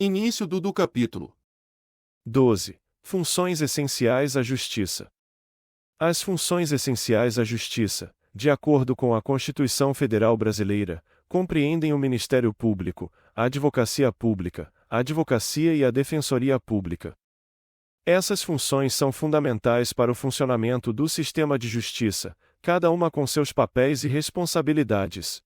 Início do capítulo. 12. Funções essenciais à Justiça. As funções essenciais à Justiça, de acordo com a Constituição Federal Brasileira, compreendem o Ministério Público, a Advocacia Pública, a Advocacia e a Defensoria Pública. Essas funções são fundamentais para o funcionamento do sistema de justiça, cada uma com seus papéis e responsabilidades.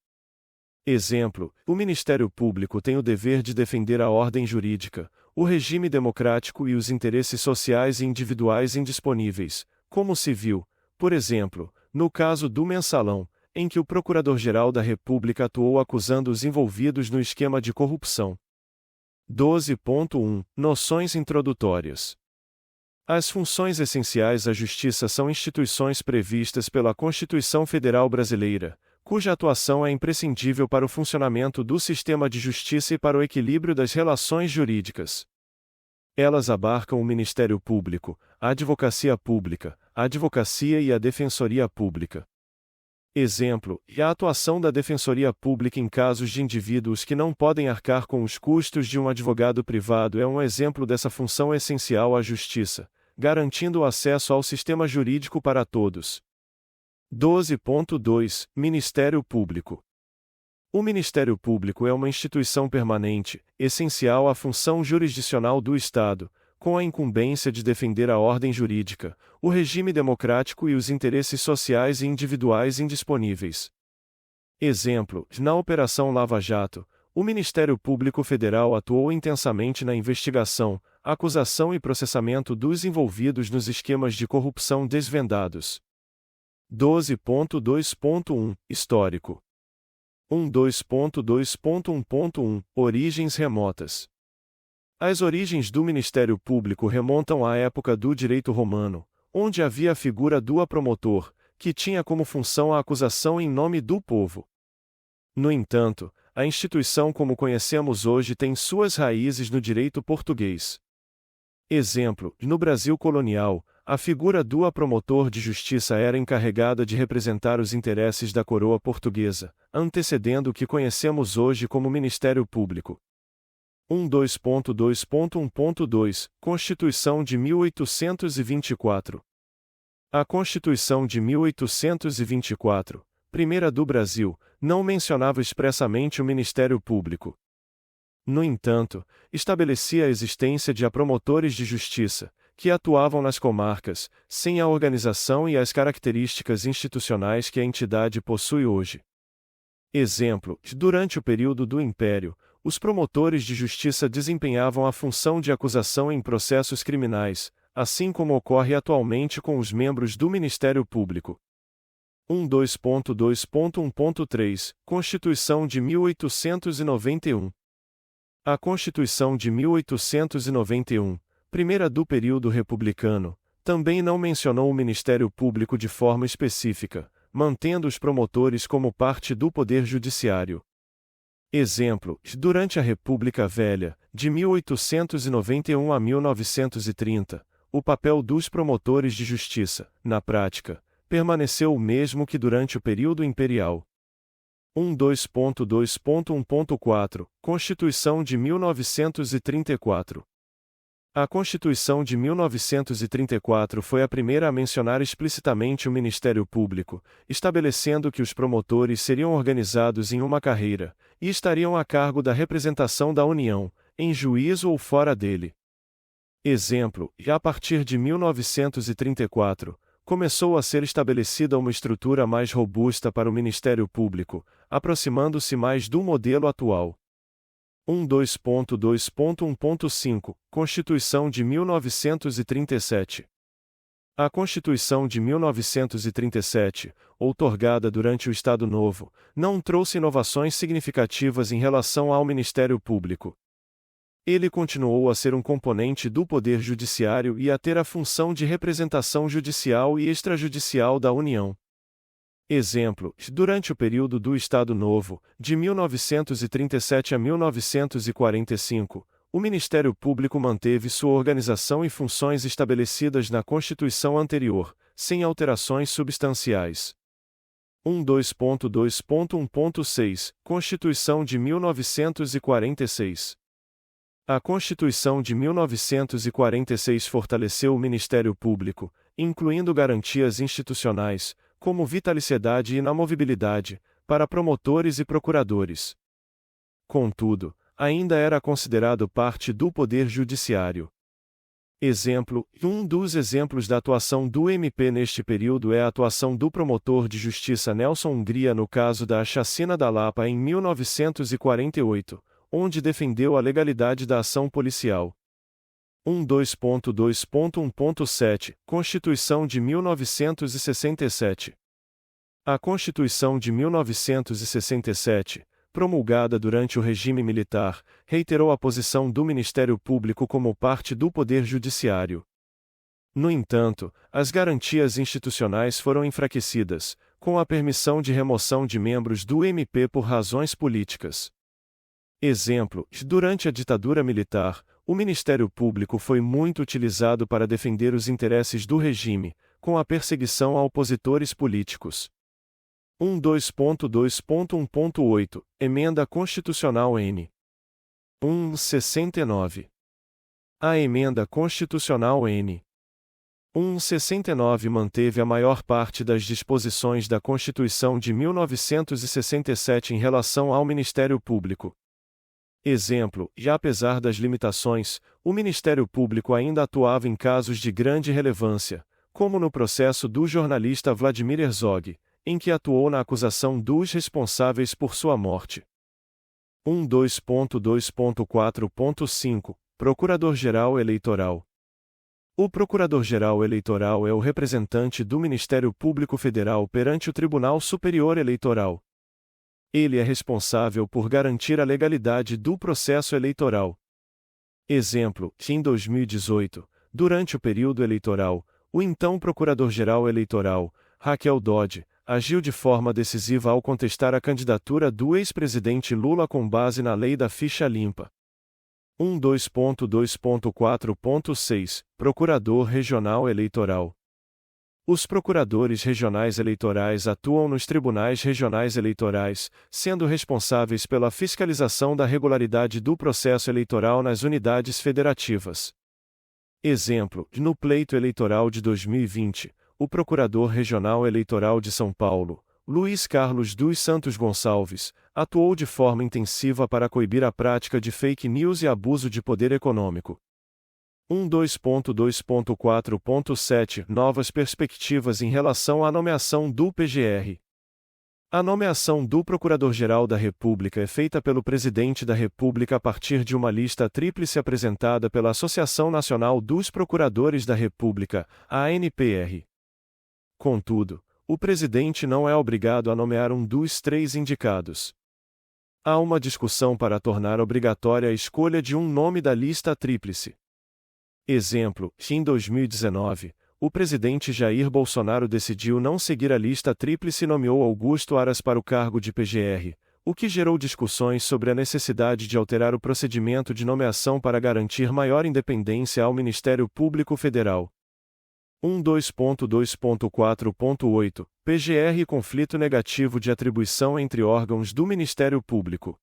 Exemplo: o Ministério Público tem o dever de defender a ordem jurídica, o regime democrático e os interesses sociais e individuais indisponíveis, como se viu, por exemplo, no caso do Mensalão, em que o Procurador-Geral da República atuou acusando os envolvidos no esquema de corrupção. 12.1 Noções introdutórias. As funções essenciais à Justiça são instituições previstas pela Constituição Federal Brasileira, cuja atuação é imprescindível para o funcionamento do sistema de justiça e para o equilíbrio das relações jurídicas. Elas abarcam o Ministério Público, a Advocacia Pública, a Advocacia e a Defensoria Pública. Exemplo: a atuação da Defensoria Pública em casos de indivíduos que não podem arcar com os custos de um advogado privado é um exemplo dessa função essencial à justiça, garantindo o acesso ao sistema jurídico para todos. 12.2 Ministério Público. O Ministério Público é uma instituição permanente, essencial à função jurisdicional do Estado, com a incumbência de defender a ordem jurídica, o regime democrático e os interesses sociais e individuais indisponíveis. Exemplo: na Operação Lava Jato, o Ministério Público Federal atuou intensamente na investigação, acusação e processamento dos envolvidos nos esquemas de corrupção desvendados. 12.2.1 Histórico. 12.2.1.1 Origens remotas. As origens do Ministério Público remontam à época do direito romano, onde havia a figura do promotor, que tinha como função a acusação em nome do povo. No entanto, a instituição como conhecemos hoje tem suas raízes no direito português. Exemplo: no Brasil colonial, a figura do promotor de justiça era encarregada de representar os interesses da coroa portuguesa, antecedendo o que conhecemos hoje como Ministério Público. 12.2.1.2 Constituição de 1824. A Constituição de 1824, primeira do Brasil, não mencionava expressamente o Ministério Público. No entanto, estabelecia a existência de promotores de justiça, que atuavam nas comarcas, sem a organização e as características institucionais que a entidade possui hoje. Exemplo: durante o período do Império, os promotores de justiça desempenhavam a função de acusação em processos criminais, assim como ocorre atualmente com os membros do Ministério Público. 12.2.1.3 Constituição de 1891. A Constituição de 1891, primeira do período republicano, também não mencionou o Ministério Público de forma específica, mantendo os promotores como parte do Poder Judiciário. Exemplo: durante a República Velha, de 1891 a 1930, o papel dos promotores de justiça, na prática, permaneceu o mesmo que durante o período imperial. 12.2.1.4 Constituição de 1934. A Constituição de 1934 foi a primeira a mencionar explicitamente o Ministério Público, estabelecendo que os promotores seriam organizados em uma carreira, e estariam a cargo da representação da União, em juízo ou fora dele. Exemplo: a partir de 1934, começou a ser estabelecida uma estrutura mais robusta para o Ministério Público, aproximando-se mais do modelo atual. 12.2.1.5 Constituição de 1937. A Constituição de 1937, outorgada durante o Estado Novo, não trouxe inovações significativas em relação ao Ministério Público. Ele continuou a ser um componente do Poder Judiciário e a ter a função de representação judicial e extrajudicial da União. Exemplo: durante o período do Estado Novo, de 1937 a 1945, o Ministério Público manteve sua organização e funções estabelecidas na Constituição anterior, sem alterações substanciais. 12.2.1.6 Constituição de 1946. A Constituição de 1946 fortaleceu o Ministério Público, incluindo garantias institucionais, como vitaliciedade e inamovibilidade, para promotores e procuradores. Contudo, ainda era considerado parte do Poder Judiciário. Um dos exemplos da atuação do MP neste período é a atuação do promotor de justiça Nelson Hungria no caso da Chacina da Lapa em 1948, onde defendeu a legalidade da ação policial. 12.2.1.7 Constituição de 1967. A Constituição de 1967, promulgada durante o regime militar, reiterou a posição do Ministério Público como parte do Poder Judiciário. No entanto, as garantias institucionais foram enfraquecidas, com a permissão de remoção de membros do MP por razões políticas. Durante a ditadura militar, o Ministério Público foi muito utilizado para defender os interesses do regime, com a perseguição a opositores políticos. 12.2.1.8 Emenda Constitucional N. 169. A Emenda Constitucional N. 169 manteve a maior parte das disposições da Constituição de 1967 em relação ao Ministério Público. E apesar das limitações, o Ministério Público ainda atuava em casos de grande relevância, como no processo do jornalista Vladimir Herzog, em que atuou na acusação dos responsáveis por sua morte. 12.2.4.5 Procurador-Geral Eleitoral. O Procurador-Geral Eleitoral é o representante do Ministério Público Federal perante o Tribunal Superior Eleitoral. Ele é responsável por garantir a legalidade do processo eleitoral. Em 2018, durante o período eleitoral, o então Procurador-Geral Eleitoral, Raquel Dodge, agiu de forma decisiva ao contestar a candidatura do ex-presidente Lula com base na lei da ficha limpa. 12.2.4.6 Procurador Regional Eleitoral. Os procuradores regionais eleitorais atuam nos tribunais regionais eleitorais, sendo responsáveis pela fiscalização da regularidade do processo eleitoral nas unidades federativas. No pleito eleitoral de 2020, o Procurador Regional Eleitoral de São Paulo, Luiz Carlos dos Santos Gonçalves, atuou de forma intensiva para coibir a prática de fake news e abuso de poder econômico. 12.2.4.7 Novas perspectivas em relação à nomeação do PGR. A nomeação do Procurador-Geral da República é feita pelo Presidente da República a partir de uma lista tríplice apresentada pela Associação Nacional dos Procuradores da República, a ANPR. Contudo, o presidente não é obrigado a nomear um dos três indicados. Há uma discussão para tornar obrigatória a escolha de um nome da lista tríplice. Em 2019, o presidente Jair Bolsonaro decidiu não seguir a lista tríplice e nomeou Augusto Aras para o cargo de PGR, o que gerou discussões sobre a necessidade de alterar o procedimento de nomeação para garantir maior independência ao Ministério Público Federal. 12.2.4.8 PGR e conflito negativo de atribuição entre órgãos do Ministério Público.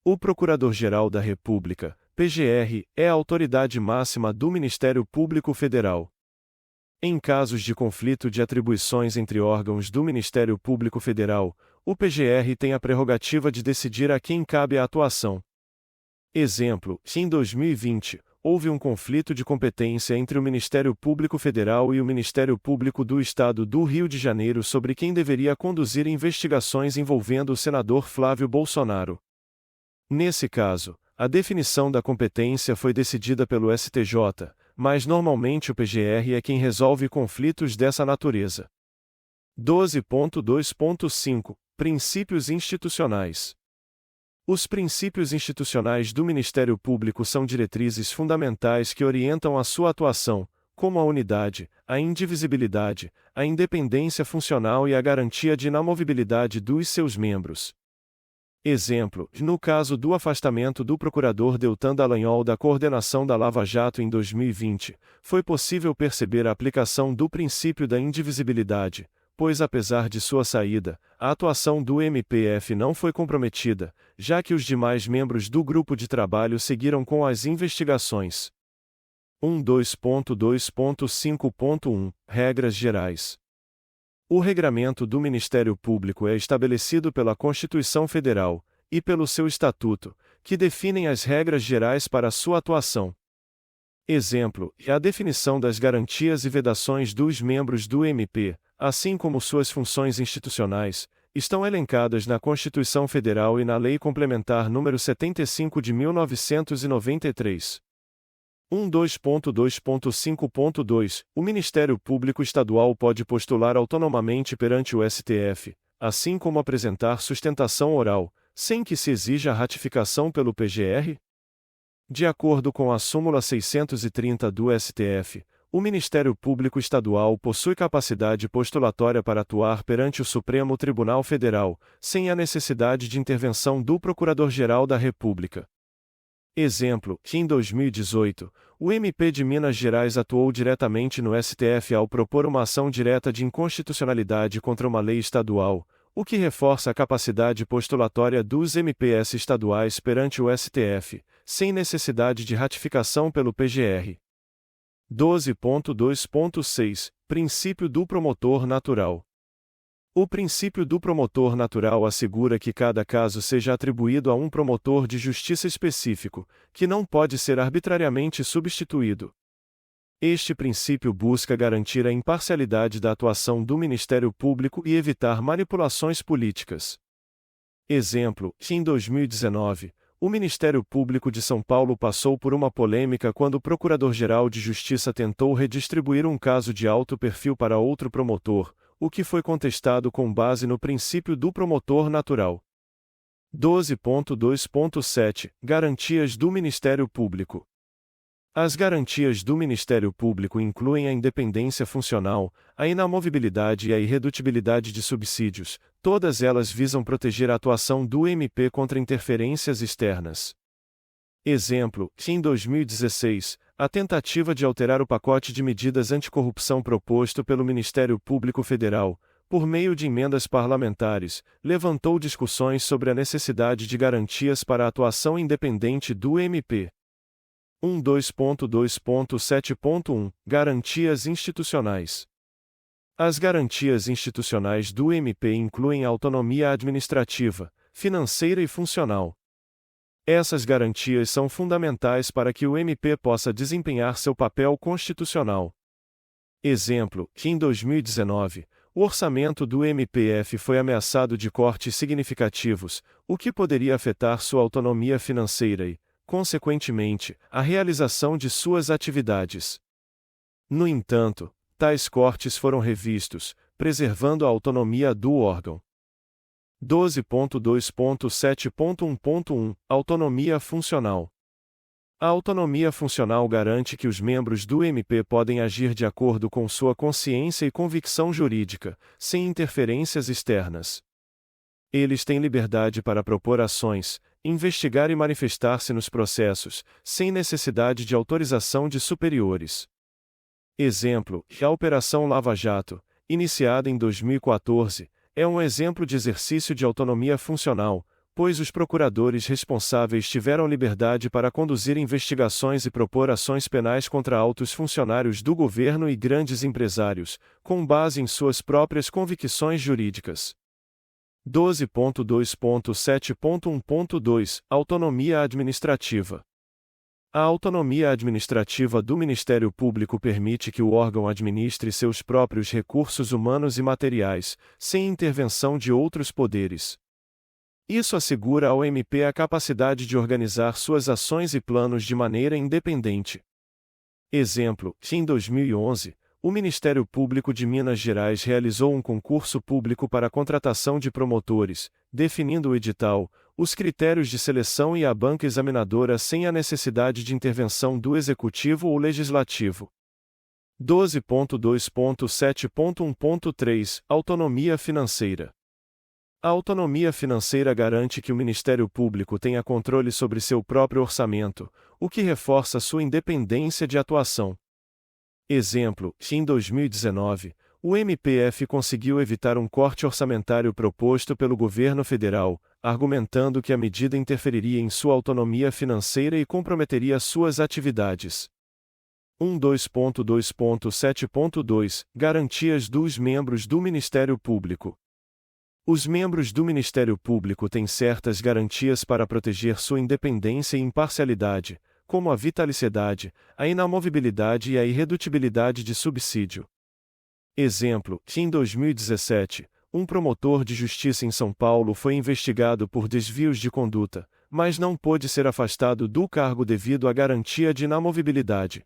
O Procurador-Geral da República, PGR, é a autoridade máxima do Ministério Público Federal. Em casos de conflito de atribuições entre órgãos do Ministério Público Federal, o PGR tem a prerrogativa de decidir a quem cabe a atuação. Em 2020, houve um conflito de competência entre o Ministério Público Federal e o Ministério Público do Estado do Rio de Janeiro sobre quem deveria conduzir investigações envolvendo o senador Flávio Bolsonaro. Nesse caso, a definição da competência foi decidida pelo STJ, mas normalmente o PGR é quem resolve conflitos dessa natureza. 12.2.5 Princípios institucionais. Os princípios institucionais do Ministério Público são diretrizes fundamentais que orientam a sua atuação, como a unidade, a indivisibilidade, a independência funcional e a garantia de inamovibilidade dos seus membros. No caso do afastamento do procurador Deltan Dallagnol da coordenação da Lava Jato em 2020, foi possível perceber a aplicação do princípio da indivisibilidade, pois apesar de sua saída, a atuação do MPF não foi comprometida, já que os demais membros do grupo de trabalho seguiram com as investigações. 12.2.5.1 Regras gerais. O regramento do Ministério Público é estabelecido pela Constituição Federal, e pelo seu Estatuto, que definem as regras gerais para sua atuação. Exemplo, a definição das garantias e vedações dos membros do MP, assim como suas funções institucionais, estão elencadas na Constituição Federal e na Lei Complementar nº 75 de 1993. 12.2.5.2 O Ministério Público Estadual pode postular autonomamente perante o STF, assim como apresentar sustentação oral, sem que se exija a ratificação pelo PGR? De acordo com a súmula 630 do STF, o Ministério Público Estadual possui capacidade postulatória para atuar perante o Supremo Tribunal Federal, sem a necessidade de intervenção do Procurador-Geral da República. Exemplo, que em 2018, o MP de Minas Gerais atuou diretamente no STF ao propor uma ação direta de inconstitucionalidade contra uma lei estadual, o que reforça a capacidade postulatória dos MPs estaduais perante o STF, sem necessidade de ratificação pelo PGR. 12.2.6 Princípio do promotor natural. O princípio do promotor natural assegura que cada caso seja atribuído a um promotor de justiça específico, que não pode ser arbitrariamente substituído. Este princípio busca garantir a imparcialidade da atuação do Ministério Público e evitar manipulações políticas. Exemplo, que em 2019, o Ministério Público de São Paulo passou por uma polêmica quando o Procurador-Geral de Justiça tentou redistribuir um caso de alto perfil para outro promotor, o que foi contestado com base no princípio do promotor natural. 12.2.7 Garantias do Ministério Público. As garantias do Ministério Público incluem a independência funcional, a inamovibilidade e a irredutibilidade de subsídios, todas elas visam proteger a atuação do MP contra interferências externas. Exemplo, que em 2016, a tentativa de alterar o pacote de medidas anticorrupção proposto pelo Ministério Público Federal, por meio de emendas parlamentares, levantou discussões sobre a necessidade de garantias para a atuação independente do MP. 12.2.7.1 Garantias institucionais. As garantias institucionais do MP incluem a autonomia administrativa, financeira e funcional. Essas garantias são fundamentais para que o MP possa desempenhar seu papel constitucional. Exemplo, que em 2019, o orçamento do MPF foi ameaçado de cortes significativos, o que poderia afetar sua autonomia financeira e, consequentemente, a realização de suas atividades. No entanto, tais cortes foram revistos, preservando a autonomia do órgão. 12.2.7.1.1 Autonomia funcional. A autonomia funcional garante que os membros do MP podem agir de acordo com sua consciência e convicção jurídica, sem interferências externas. Eles têm liberdade para propor ações, investigar e manifestar-se nos processos, sem necessidade de autorização de superiores. Exemplo, a Operação Lava Jato, iniciada em 2014, é um exemplo de exercício de autonomia funcional, pois os procuradores responsáveis tiveram liberdade para conduzir investigações e propor ações penais contra altos funcionários do governo e grandes empresários, com base em suas próprias convicções jurídicas. 12.2.7.1.2 Autonomia administrativa. A autonomia administrativa do Ministério Público permite que o órgão administre seus próprios recursos humanos e materiais, sem intervenção de outros poderes. Isso assegura ao MP a capacidade de organizar suas ações e planos de maneira independente. Exemplo, que em 2011, o Ministério Público de Minas Gerais realizou um concurso público para a contratação de promotores, definindo o edital, os critérios de seleção e a banca examinadora sem a necessidade de intervenção do Executivo ou Legislativo. 12.2.7.1.3 Autonomia financeira. A autonomia financeira garante que o Ministério Público tenha controle sobre seu próprio orçamento, o que reforça sua independência de atuação. Exemplo, que em 2019, o MPF conseguiu evitar um corte orçamentário proposto pelo governo federal, argumentando que a medida interferiria em sua autonomia financeira e comprometeria suas atividades. 12.2.7.2 Garantias dos membros do Ministério Público. Os membros do Ministério Público têm certas garantias para proteger sua independência e imparcialidade, como a vitaliciedade, a inamovibilidade e a irredutibilidade de subsídio. Exemplo: em 2017, um promotor de justiça em São Paulo foi investigado por desvios de conduta, mas não pôde ser afastado do cargo devido à garantia de inamovibilidade.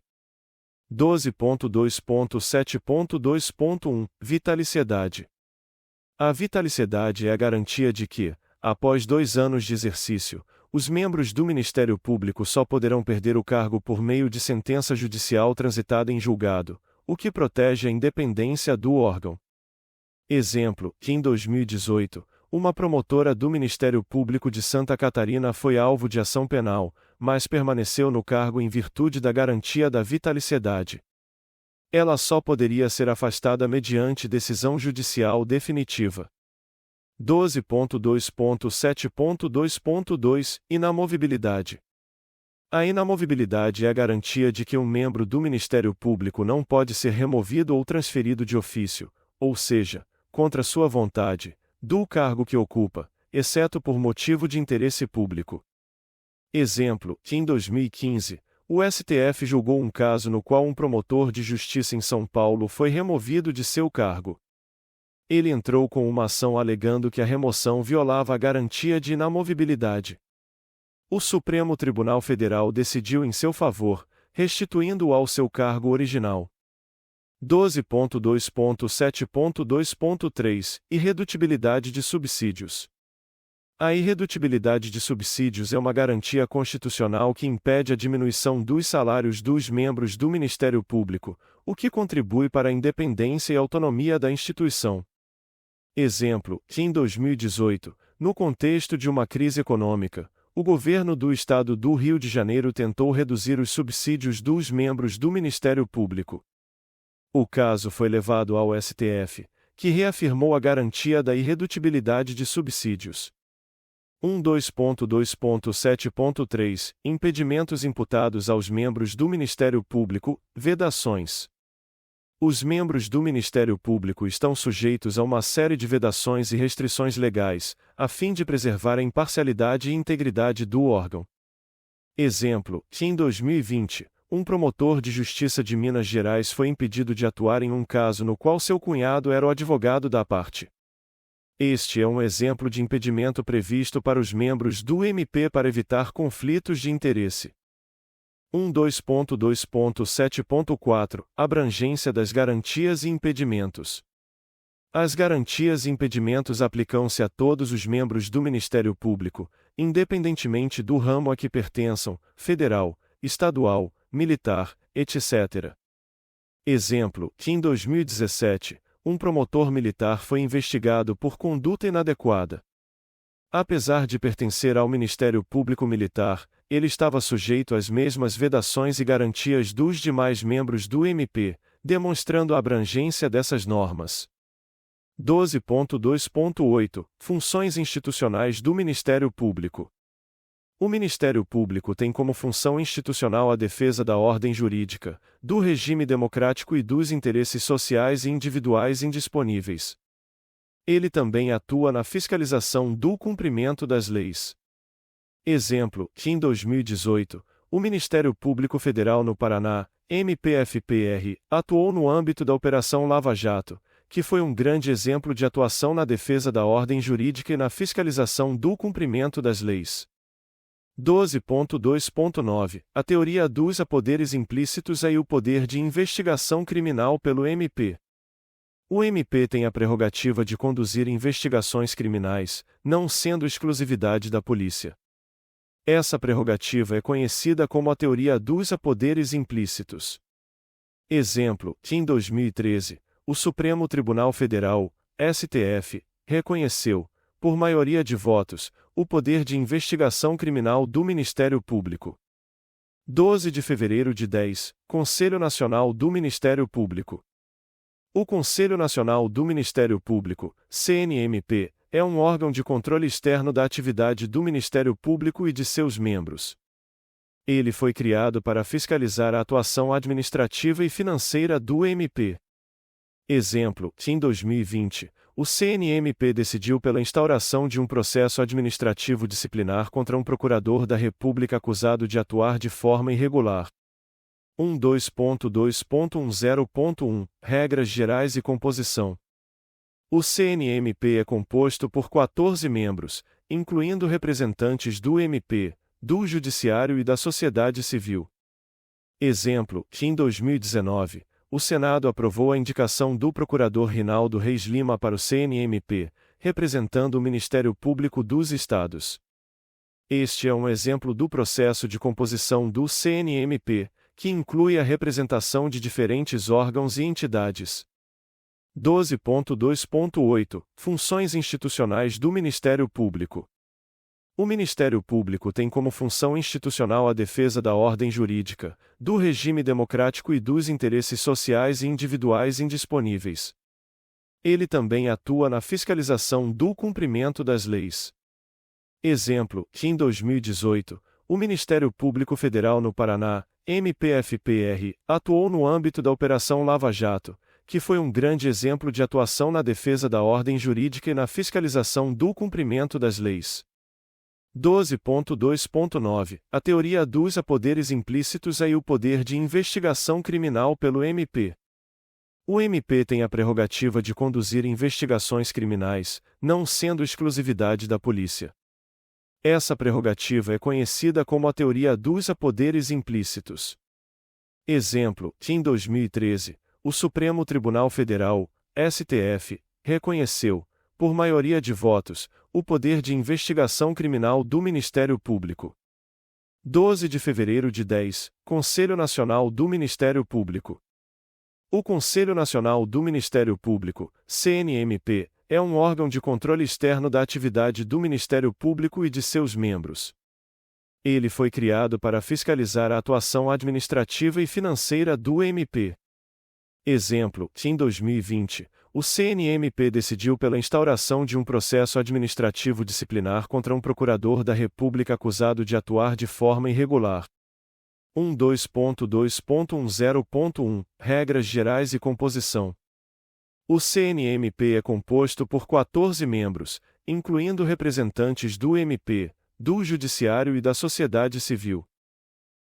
12.2.7.2.1 Vitaliciedade. A vitaliciedade é a garantia de que, após 2 anos de exercício, os membros do Ministério Público só poderão perder o cargo por meio de sentença judicial transitada em julgado, o que protege a independência do órgão. Exemplo: em 2018, uma promotora do Ministério Público de Santa Catarina foi alvo de ação penal, mas permaneceu no cargo em virtude da garantia da vitaliciedade. Ela só poderia ser afastada mediante decisão judicial definitiva. 12.2.7.2.2 Inamovibilidade. A inamovibilidade é a garantia de que um membro do Ministério Público não pode ser removido ou transferido de ofício, ou seja, contra sua vontade, do cargo que ocupa, exceto por motivo de interesse público. Exemplo: em 2015, o STF julgou um caso no qual um promotor de justiça em São Paulo foi removido de seu cargo. Ele entrou com uma ação alegando que a remoção violava a garantia de inamovibilidade. O Supremo Tribunal Federal decidiu em seu favor, restituindo-o ao seu cargo original. 12.2.7.2.3 Irredutibilidade de subsídios. A irredutibilidade de subsídios é uma garantia constitucional que impede a diminuição dos salários dos membros do Ministério Público, o que contribui para a independência e autonomia da instituição. Exemplo: em 2018, no contexto de uma crise econômica, o governo do Estado do Rio de Janeiro tentou reduzir os subsídios dos membros do Ministério Público. O caso foi levado ao STF, que reafirmou a garantia da irredutibilidade de subsídios. 12.2.7.3 Impedimentos imputados aos membros do Ministério Público, vedações. Os membros do Ministério Público estão sujeitos a uma série de vedações e restrições legais, a fim de preservar a imparcialidade e integridade do órgão. Exemplo: em 2020, um promotor de justiça de Minas Gerais foi impedido de atuar em um caso no qual seu cunhado era o advogado da parte. Este é um exemplo de impedimento previsto para os membros do MP para evitar conflitos de interesse. 12.2.7.4 Abrangência das garantias e impedimentos. As garantias e impedimentos aplicam-se a todos os membros do Ministério Público, independentemente do ramo a que pertençam, federal, estadual, militar, etc. Exemplo: em 2017, um promotor militar foi investigado por conduta inadequada. Apesar de pertencer ao Ministério Público Militar, ele estava sujeito às mesmas vedações e garantias dos demais membros do MP, demonstrando a abrangência dessas normas. 12.2.8 Funções institucionais do Ministério Público. O Ministério Público tem como função institucional a defesa da ordem jurídica, do regime democrático e dos interesses sociais e individuais indisponíveis. Ele também atua na fiscalização do cumprimento das leis. Exemplo: em 2018, o Ministério Público Federal no Paraná, MPF-PR, atuou no âmbito da Operação Lava Jato, que foi um grande exemplo de atuação na defesa da ordem jurídica e na fiscalização do cumprimento das leis. 12.2.9 A teoria aduz a poderes implícitos e o poder de investigação criminal pelo MP. O MP tem a prerrogativa de conduzir investigações criminais, não sendo exclusividade da polícia. Essa prerrogativa é conhecida como a teoria aduz a poderes implícitos. Exemplo: em 2013, o Supremo Tribunal Federal, STF, reconheceu, por maioria de votos, o poder de investigação criminal do Ministério Público. 12 de fevereiro de 10, Conselho Nacional do Ministério Público. O Conselho Nacional do Ministério Público, CNMP, é um órgão de controle externo da atividade do Ministério Público e de seus membros. Ele foi criado para fiscalizar a atuação administrativa e financeira do MP. Exemplo: em 2020, o CNMP decidiu pela instauração de um processo administrativo disciplinar contra um procurador da República acusado de atuar de forma irregular. 12.2.10.1 Regras gerais e composição. O CNMP é composto por 14 membros, incluindo representantes do MP, do Judiciário e da sociedade civil. Exemplo: em 2019, o Senado aprovou a indicação do procurador Rinaldo Reis Lima para o CNMP, representando o Ministério Público dos Estados. Este é um exemplo do processo de composição do CNMP, que inclui a representação de diferentes órgãos e entidades. 12.2.8 Funções institucionais do Ministério Público. O Ministério Público tem como função institucional a defesa da ordem jurídica, do regime democrático e dos interesses sociais e individuais indisponíveis. Ele também atua na fiscalização do cumprimento das leis. Exemplo: em 2018, o Ministério Público Federal no Paraná, MPF-PR, atuou no âmbito da Operação Lava Jato, que foi um grande exemplo de atuação na defesa da ordem jurídica e na fiscalização do cumprimento das leis. 12.2.9 A teoria aduz a poderes implícitos e o poder de investigação criminal pelo MP. O MP tem a prerrogativa de conduzir investigações criminais, não sendo exclusividade da polícia. Essa prerrogativa é conhecida como a teoria aduz a poderes implícitos. Exemplo: em 2013, o Supremo Tribunal Federal, STF, reconheceu, por maioria de votos, o poder de investigação criminal do Ministério Público. 12 de fevereiro de 10, Conselho Nacional do Ministério Público. O Conselho Nacional do Ministério Público, CNMP, é um órgão de controle externo da atividade do Ministério Público e de seus membros. Ele foi criado para fiscalizar a atuação administrativa e financeira do MP. Exemplo: em 2020, o CNMP decidiu pela instauração de um processo administrativo disciplinar contra um procurador da República acusado de atuar de forma irregular. 12.2.10.1 Regras gerais e composição. O CNMP é composto por 14 membros, incluindo representantes do MP, do Judiciário e da sociedade civil.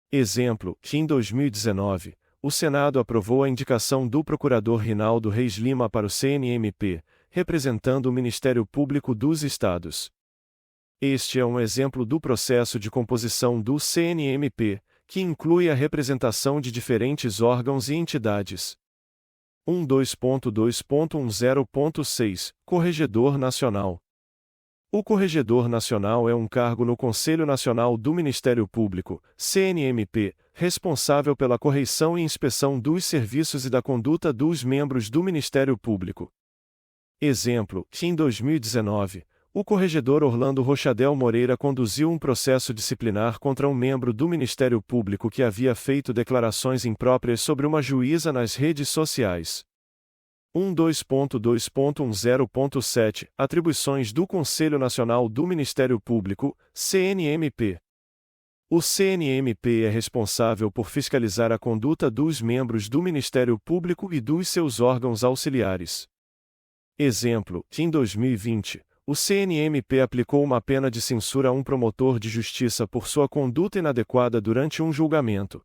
Exemplo: em 2019, o Senado aprovou a indicação do procurador Rinaldo Reis Lima para o CNMP, representando o Ministério Público dos Estados. Este é um exemplo do processo de composição do CNMP, que inclui a representação de diferentes órgãos e entidades. 12.2.10.6 Corregedor Nacional. O Corregedor Nacional é um cargo no Conselho Nacional do Ministério Público, CNMP, responsável pela correição e inspeção dos serviços e da conduta dos membros do Ministério Público. Exemplo: em 2019, o corregedor Orlando Rochadel Moreira conduziu um processo disciplinar contra um membro do Ministério Público que havia feito declarações impróprias sobre uma juíza nas redes sociais. 12.2.10.7 Atribuições do Conselho Nacional do Ministério Público, CNMP. O CNMP é responsável por fiscalizar a conduta dos membros do Ministério Público e dos seus órgãos auxiliares. Exemplo: em 2020, o CNMP aplicou uma pena de censura a um promotor de justiça por sua conduta inadequada durante um julgamento.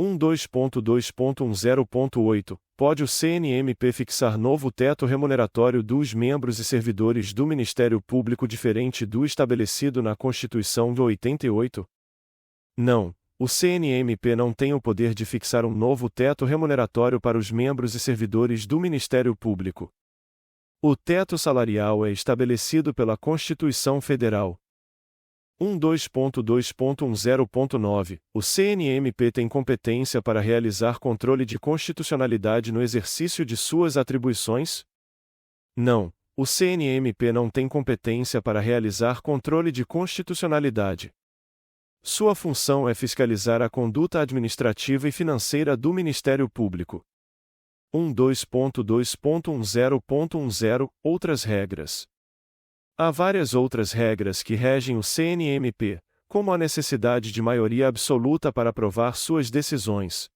12.2.10.8 Pode o CNMP fixar novo teto remuneratório dos membros e servidores do Ministério Público diferente do estabelecido na Constituição de 88? Não, o CNMP não tem o poder de fixar um novo teto remuneratório para os membros e servidores do Ministério Público. O teto salarial é estabelecido pela Constituição Federal. 12.2.10.9 O CNMP tem competência para realizar controle de constitucionalidade no exercício de suas atribuições? Não, o CNMP não tem competência para realizar controle de constitucionalidade. Sua função é fiscalizar a conduta administrativa e financeira do Ministério Público. 12.2.10.10 Outras regras. Há várias outras regras que regem o CNMP, como a necessidade de maioria absoluta para aprovar suas decisões.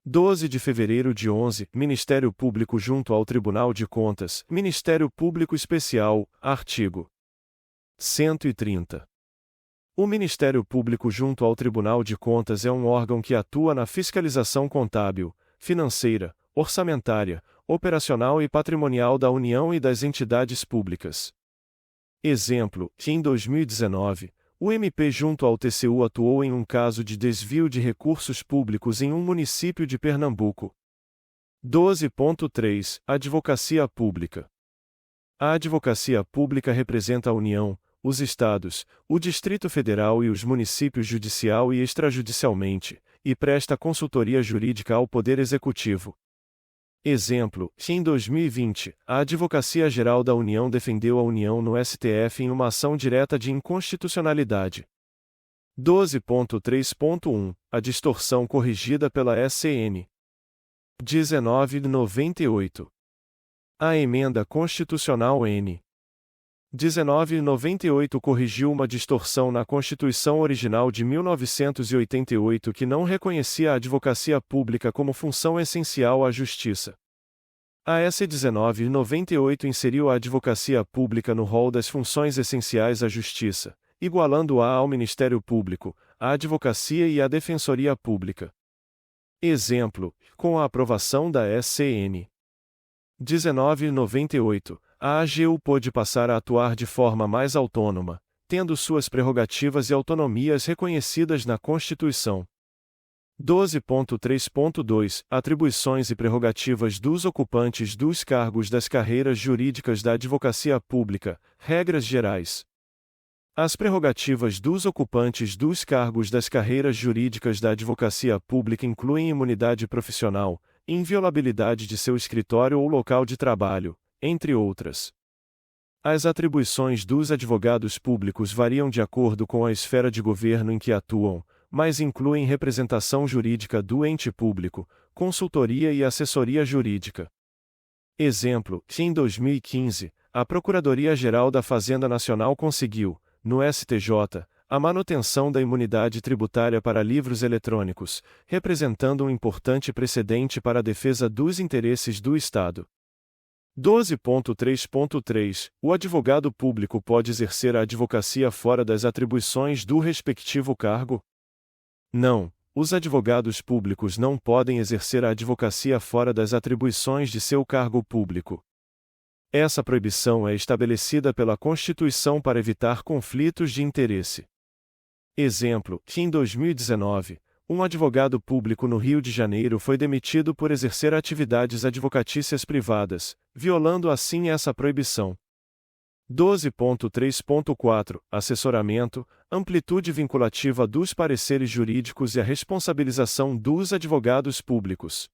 12 de fevereiro de 11, Ministério Público junto ao Tribunal de Contas, Ministério Público Especial, artigo 130. O Ministério Público junto ao Tribunal de Contas é um órgão que atua na fiscalização contábil, financeira, orçamentária, operacional e patrimonial da União e das entidades públicas. Exemplo, que em 2019, o MP junto ao TCU atuou em um caso de desvio de recursos públicos em um município de Pernambuco. 12.3 Advocacia Pública. A advocacia pública representa a União, os Estados, o Distrito Federal e os municípios judicial e extrajudicialmente, e presta consultoria jurídica ao Poder Executivo. Exemplo, que em 2020, a Advocacia Geral da União defendeu a União no STF em uma ação direta de inconstitucionalidade. 12.3.1 A distorção corrigida pela SCN. 1998. A Emenda Constitucional N. 1998 corrigiu uma distorção na Constituição original de 1988 que não reconhecia a advocacia pública como função essencial à justiça. A S. 1998 inseriu a advocacia pública no rol das funções essenciais à justiça, igualando-a ao Ministério Público, a Advocacia e a Defensoria Pública. Exemplo, com a aprovação da SCN. 1998, a AGU pôde passar a atuar de forma mais autônoma, tendo suas prerrogativas e autonomias reconhecidas na Constituição. 12.3.2 Atribuições e prerrogativas dos ocupantes dos cargos das carreiras jurídicas da advocacia pública, regras gerais. As prerrogativas dos ocupantes dos cargos das carreiras jurídicas da advocacia pública incluem imunidade profissional, inviolabilidade de seu escritório ou local de trabalho, entre outras. As atribuições dos advogados públicos variam de acordo com a esfera de governo em que atuam, mas incluem representação jurídica do ente público, consultoria e assessoria jurídica. Exemplo, que em 2015, a Procuradoria-Geral da Fazenda Nacional conseguiu, no STJ, a manutenção da imunidade tributária para livros eletrônicos, representando um importante precedente para a defesa dos interesses do Estado. 12.3.3 O advogado público pode exercer a advocacia fora das atribuições do respectivo cargo? Não, os advogados públicos não podem exercer a advocacia fora das atribuições de seu cargo público. Essa proibição é estabelecida pela Constituição para evitar conflitos de interesse. Exemplo, que em 2019, um advogado público no Rio de Janeiro foi demitido por exercer atividades advocatícias privadas, violando assim essa proibição. 12.3.4 Assessoramento, amplitude vinculativa dos pareceres jurídicos e a responsabilização dos advogados públicos.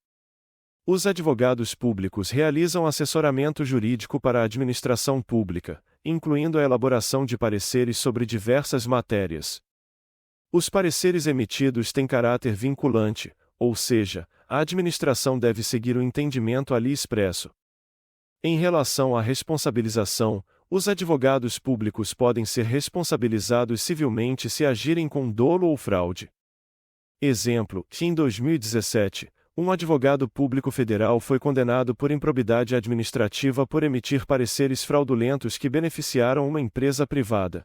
Os advogados públicos realizam assessoramento jurídico para a administração pública, incluindo a elaboração de pareceres sobre diversas matérias. Os pareceres emitidos têm caráter vinculante, ou seja, a administração deve seguir o entendimento ali expresso. Em relação à responsabilização, os advogados públicos podem ser responsabilizados civilmente se agirem com dolo ou fraude. Exemplo, que em 2017, um advogado público federal foi condenado por improbidade administrativa por emitir pareceres fraudulentos que beneficiaram uma empresa privada.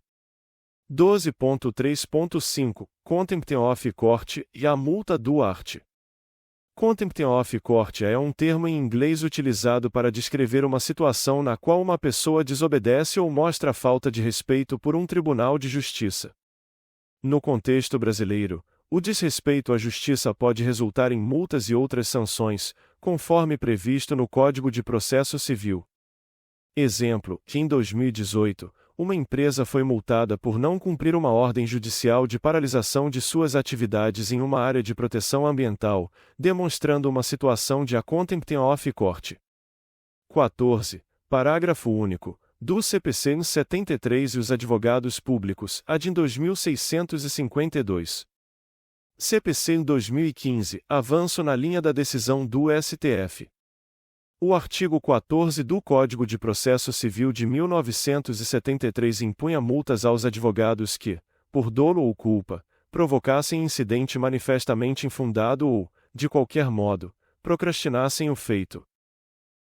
12.3.5 Contempt of Court e a multa do art. Contempt of Court é um termo em inglês utilizado para descrever uma situação na qual uma pessoa desobedece ou mostra falta de respeito por um tribunal de justiça. No contexto brasileiro, o desrespeito à justiça pode resultar em multas e outras sanções, conforme previsto no Código de Processo Civil. Exemplo, que em 2018, uma empresa foi multada por não cumprir uma ordem judicial de paralisação de suas atividades em uma área de proteção ambiental, demonstrando uma situação de Contempt of Court. 14. Parágrafo único. Do CPC 73 e os advogados públicos, ad 2652. CPC 2015, avanço na linha da decisão do STF. O artigo 14 do Código de Processo Civil de 1973 impunha multas aos advogados que, por dolo ou culpa, provocassem incidente manifestamente infundado ou, de qualquer modo, procrastinassem o feito.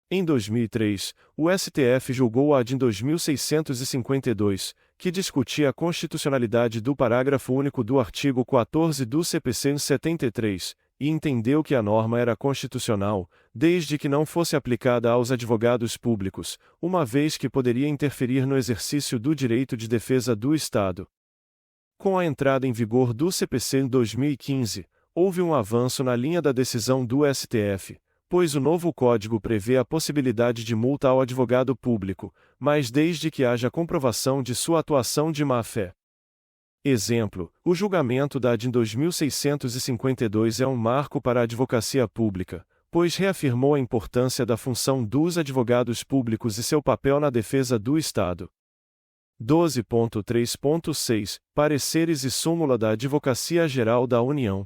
Em 2003, o STF julgou a ADIM 2652, que discutia a constitucionalidade do parágrafo único do artigo 14 do CPC 73, e entendeu que a norma era constitucional, desde que não fosse aplicada aos advogados públicos, uma vez que poderia interferir no exercício do direito de defesa do Estado. Com a entrada em vigor do CPC em 2015, houve um avanço na linha da decisão do STF, pois o novo código prevê a possibilidade de multa ao advogado público, mas desde que haja comprovação de sua atuação de má-fé. Exemplo: o julgamento da ADIM 2652 é um marco para a advocacia pública, pois reafirmou a importância da função dos advogados públicos e seu papel na defesa do Estado. 12.3.6 Pareceres e súmula da Advocacia Geral da União.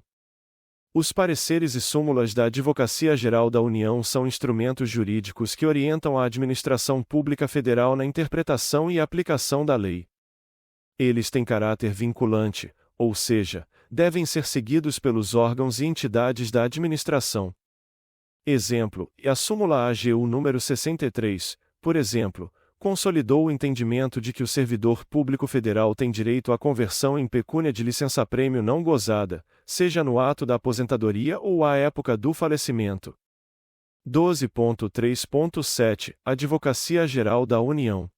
Os pareceres e súmulas da Advocacia Geral da União são instrumentos jurídicos que orientam a administração pública federal na interpretação e aplicação da lei. Eles têm caráter vinculante, ou seja, devem ser seguidos pelos órgãos e entidades da administração. Exemplo: a súmula AGU número 63, por exemplo, consolidou o entendimento de que o servidor público federal tem direito à conversão em pecúnia de licença-prêmio não gozada, seja no ato da aposentadoria ou à época do falecimento. 12.3.7 Advocacia Geral da União.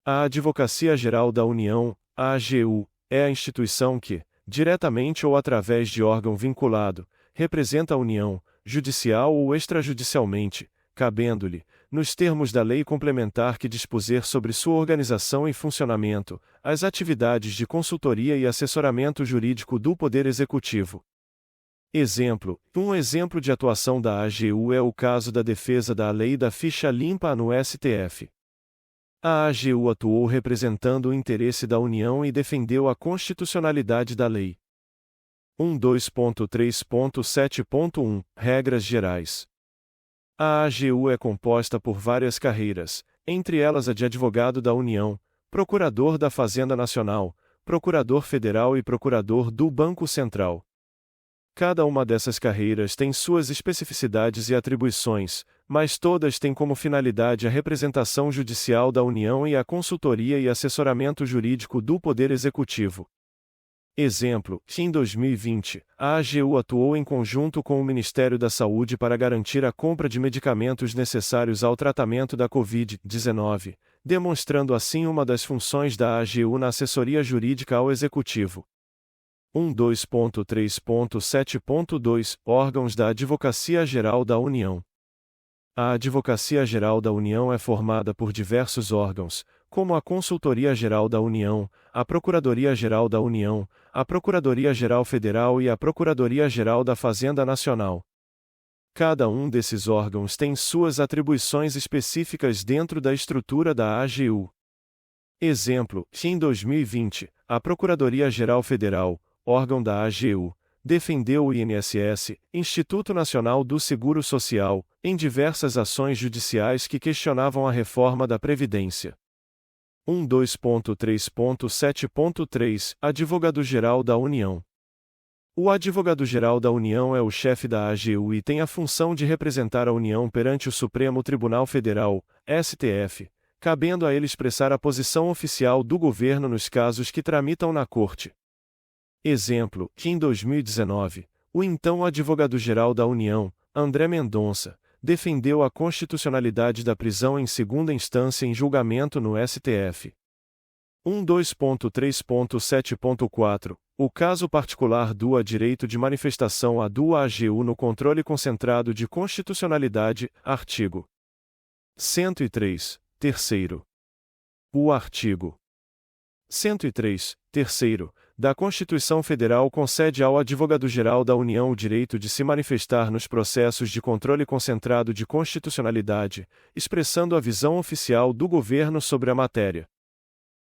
A Advocacia Geral da União, a AGU, é a instituição que, diretamente ou através de órgão vinculado, representa a União, judicial ou extrajudicialmente, cabendo-lhe, nos termos da lei complementar que dispuser sobre sua organização e funcionamento, as atividades de consultoria e assessoramento jurídico do Poder Executivo. Exemplo: um exemplo de atuação da AGU é o caso da defesa da lei da ficha limpa no STF. A AGU atuou representando o interesse da União e defendeu a constitucionalidade da lei. 12.3.7.1 Regras Gerais. A AGU é composta por várias carreiras, entre elas a de advogado da União, procurador da Fazenda Nacional, procurador federal e procurador do Banco Central. Cada uma dessas carreiras tem suas especificidades e atribuições, mas todas têm como finalidade a representação judicial da União e a consultoria e assessoramento jurídico do Poder Executivo. Exemplo: em 2020, a AGU atuou em conjunto com o Ministério da Saúde para garantir a compra de medicamentos necessários ao tratamento da Covid-19, demonstrando assim uma das funções da AGU na assessoria jurídica ao Executivo. 12.3.7.2 Órgãos da Advocacia Geral da União. A Advocacia Geral da União é formada por diversos órgãos, como a Consultoria Geral da União, a Procuradoria Geral da União, a Procuradoria Geral Federal e a Procuradoria Geral da Fazenda Nacional. Cada um desses órgãos tem suas atribuições específicas dentro da estrutura da AGU. Exemplo: em 2020, a Procuradoria Geral Federal, órgão da AGU, defendeu o INSS, Instituto Nacional do Seguro Social, em diversas ações judiciais que questionavam a reforma da Previdência. 12.3.7.3 Advogado-Geral da União. O Advogado-Geral da União é o chefe da AGU e tem a função de representar a União perante o Supremo Tribunal Federal, STF, cabendo a ele expressar a posição oficial do governo nos casos que tramitam na Corte. Exemplo: em 2019, o então Advogado-Geral da União, André Mendonça, defendeu a constitucionalidade da prisão em segunda instância em julgamento no STF. 12.3.7.4 O caso particular do direito de manifestação do AGU no controle concentrado de constitucionalidade, artigo 103, terceiro. O artigo 103, terceiro, da Constituição Federal concede ao Advogado-Geral da União o direito de se manifestar nos processos de controle concentrado de constitucionalidade, expressando a visão oficial do governo sobre a matéria.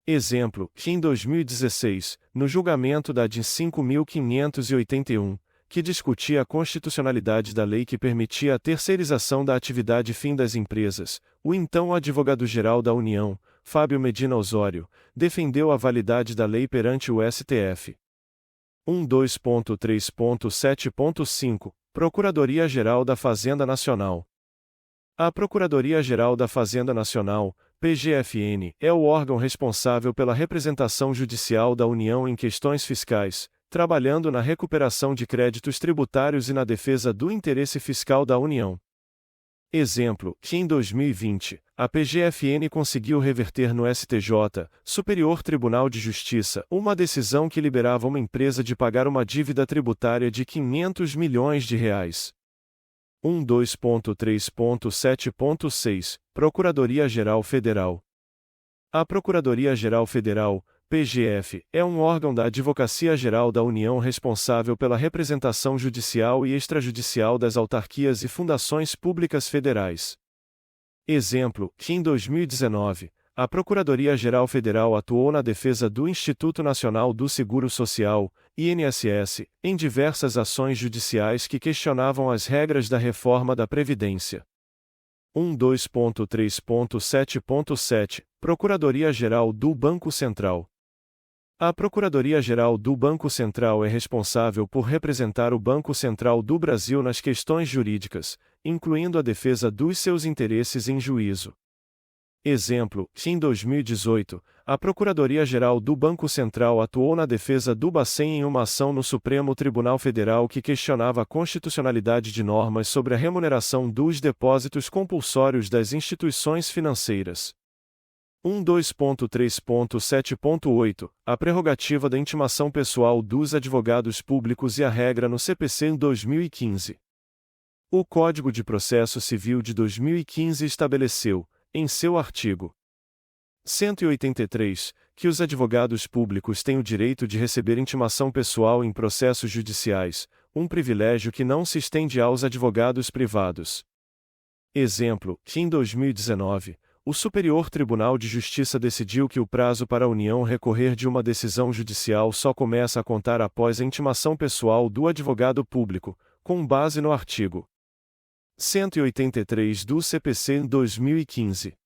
Exemplo: em 2016, no julgamento da ADIM 5.581, que discutia a constitucionalidade da lei que permitia a terceirização da atividade fim das empresas, o então advogado-geral da União, Fábio Medina Osório, defendeu a validade da lei perante o STF. 12.3.7.5 Procuradoria-Geral da Fazenda Nacional. A Procuradoria-Geral da Fazenda Nacional, PGFN, é o órgão responsável pela representação judicial da União em questões fiscais, trabalhando na recuperação de créditos tributários e na defesa do interesse fiscal da União. Exemplo, que em 2020, a PGFN conseguiu reverter no STJ, Superior Tribunal de Justiça, uma decisão que liberava uma empresa de pagar uma dívida tributária de R$ 500 milhões. 12.3.7.6 Procuradoria-Geral Federal. A Procuradoria-Geral Federal, PGF, é um órgão da Advocacia Geral da União responsável pela representação judicial e extrajudicial das autarquias e fundações públicas federais. Exemplo, que em 2019, a Procuradoria-Geral Federal atuou na defesa do Instituto Nacional do Seguro Social, INSS, em diversas ações judiciais que questionavam as regras da reforma da Previdência. 12.3.7.7 Procuradoria-Geral do Banco Central. A Procuradoria-Geral do Banco Central é responsável por representar o Banco Central do Brasil nas questões jurídicas, incluindo a defesa dos seus interesses em juízo. Exemplo, que em 2018, a Procuradoria-Geral do Banco Central atuou na defesa do Bacen em uma ação no Supremo Tribunal Federal que questionava a constitucionalidade de normas sobre a remuneração dos depósitos compulsórios das instituições financeiras. 12.3.7.8 A prerrogativa da intimação pessoal dos advogados públicos e a regra no CPC em 2015. O Código de Processo Civil de 2015 estabeleceu, em seu artigo 183, que os advogados públicos têm o direito de receber intimação pessoal em processos judiciais, um privilégio que não se estende aos advogados privados. Exemplo, que em 2019, o Superior Tribunal de Justiça decidiu que o prazo para a União recorrer de uma decisão judicial só começa a contar após a intimação pessoal do advogado público, com base no artigo 183 do CPC em 2015.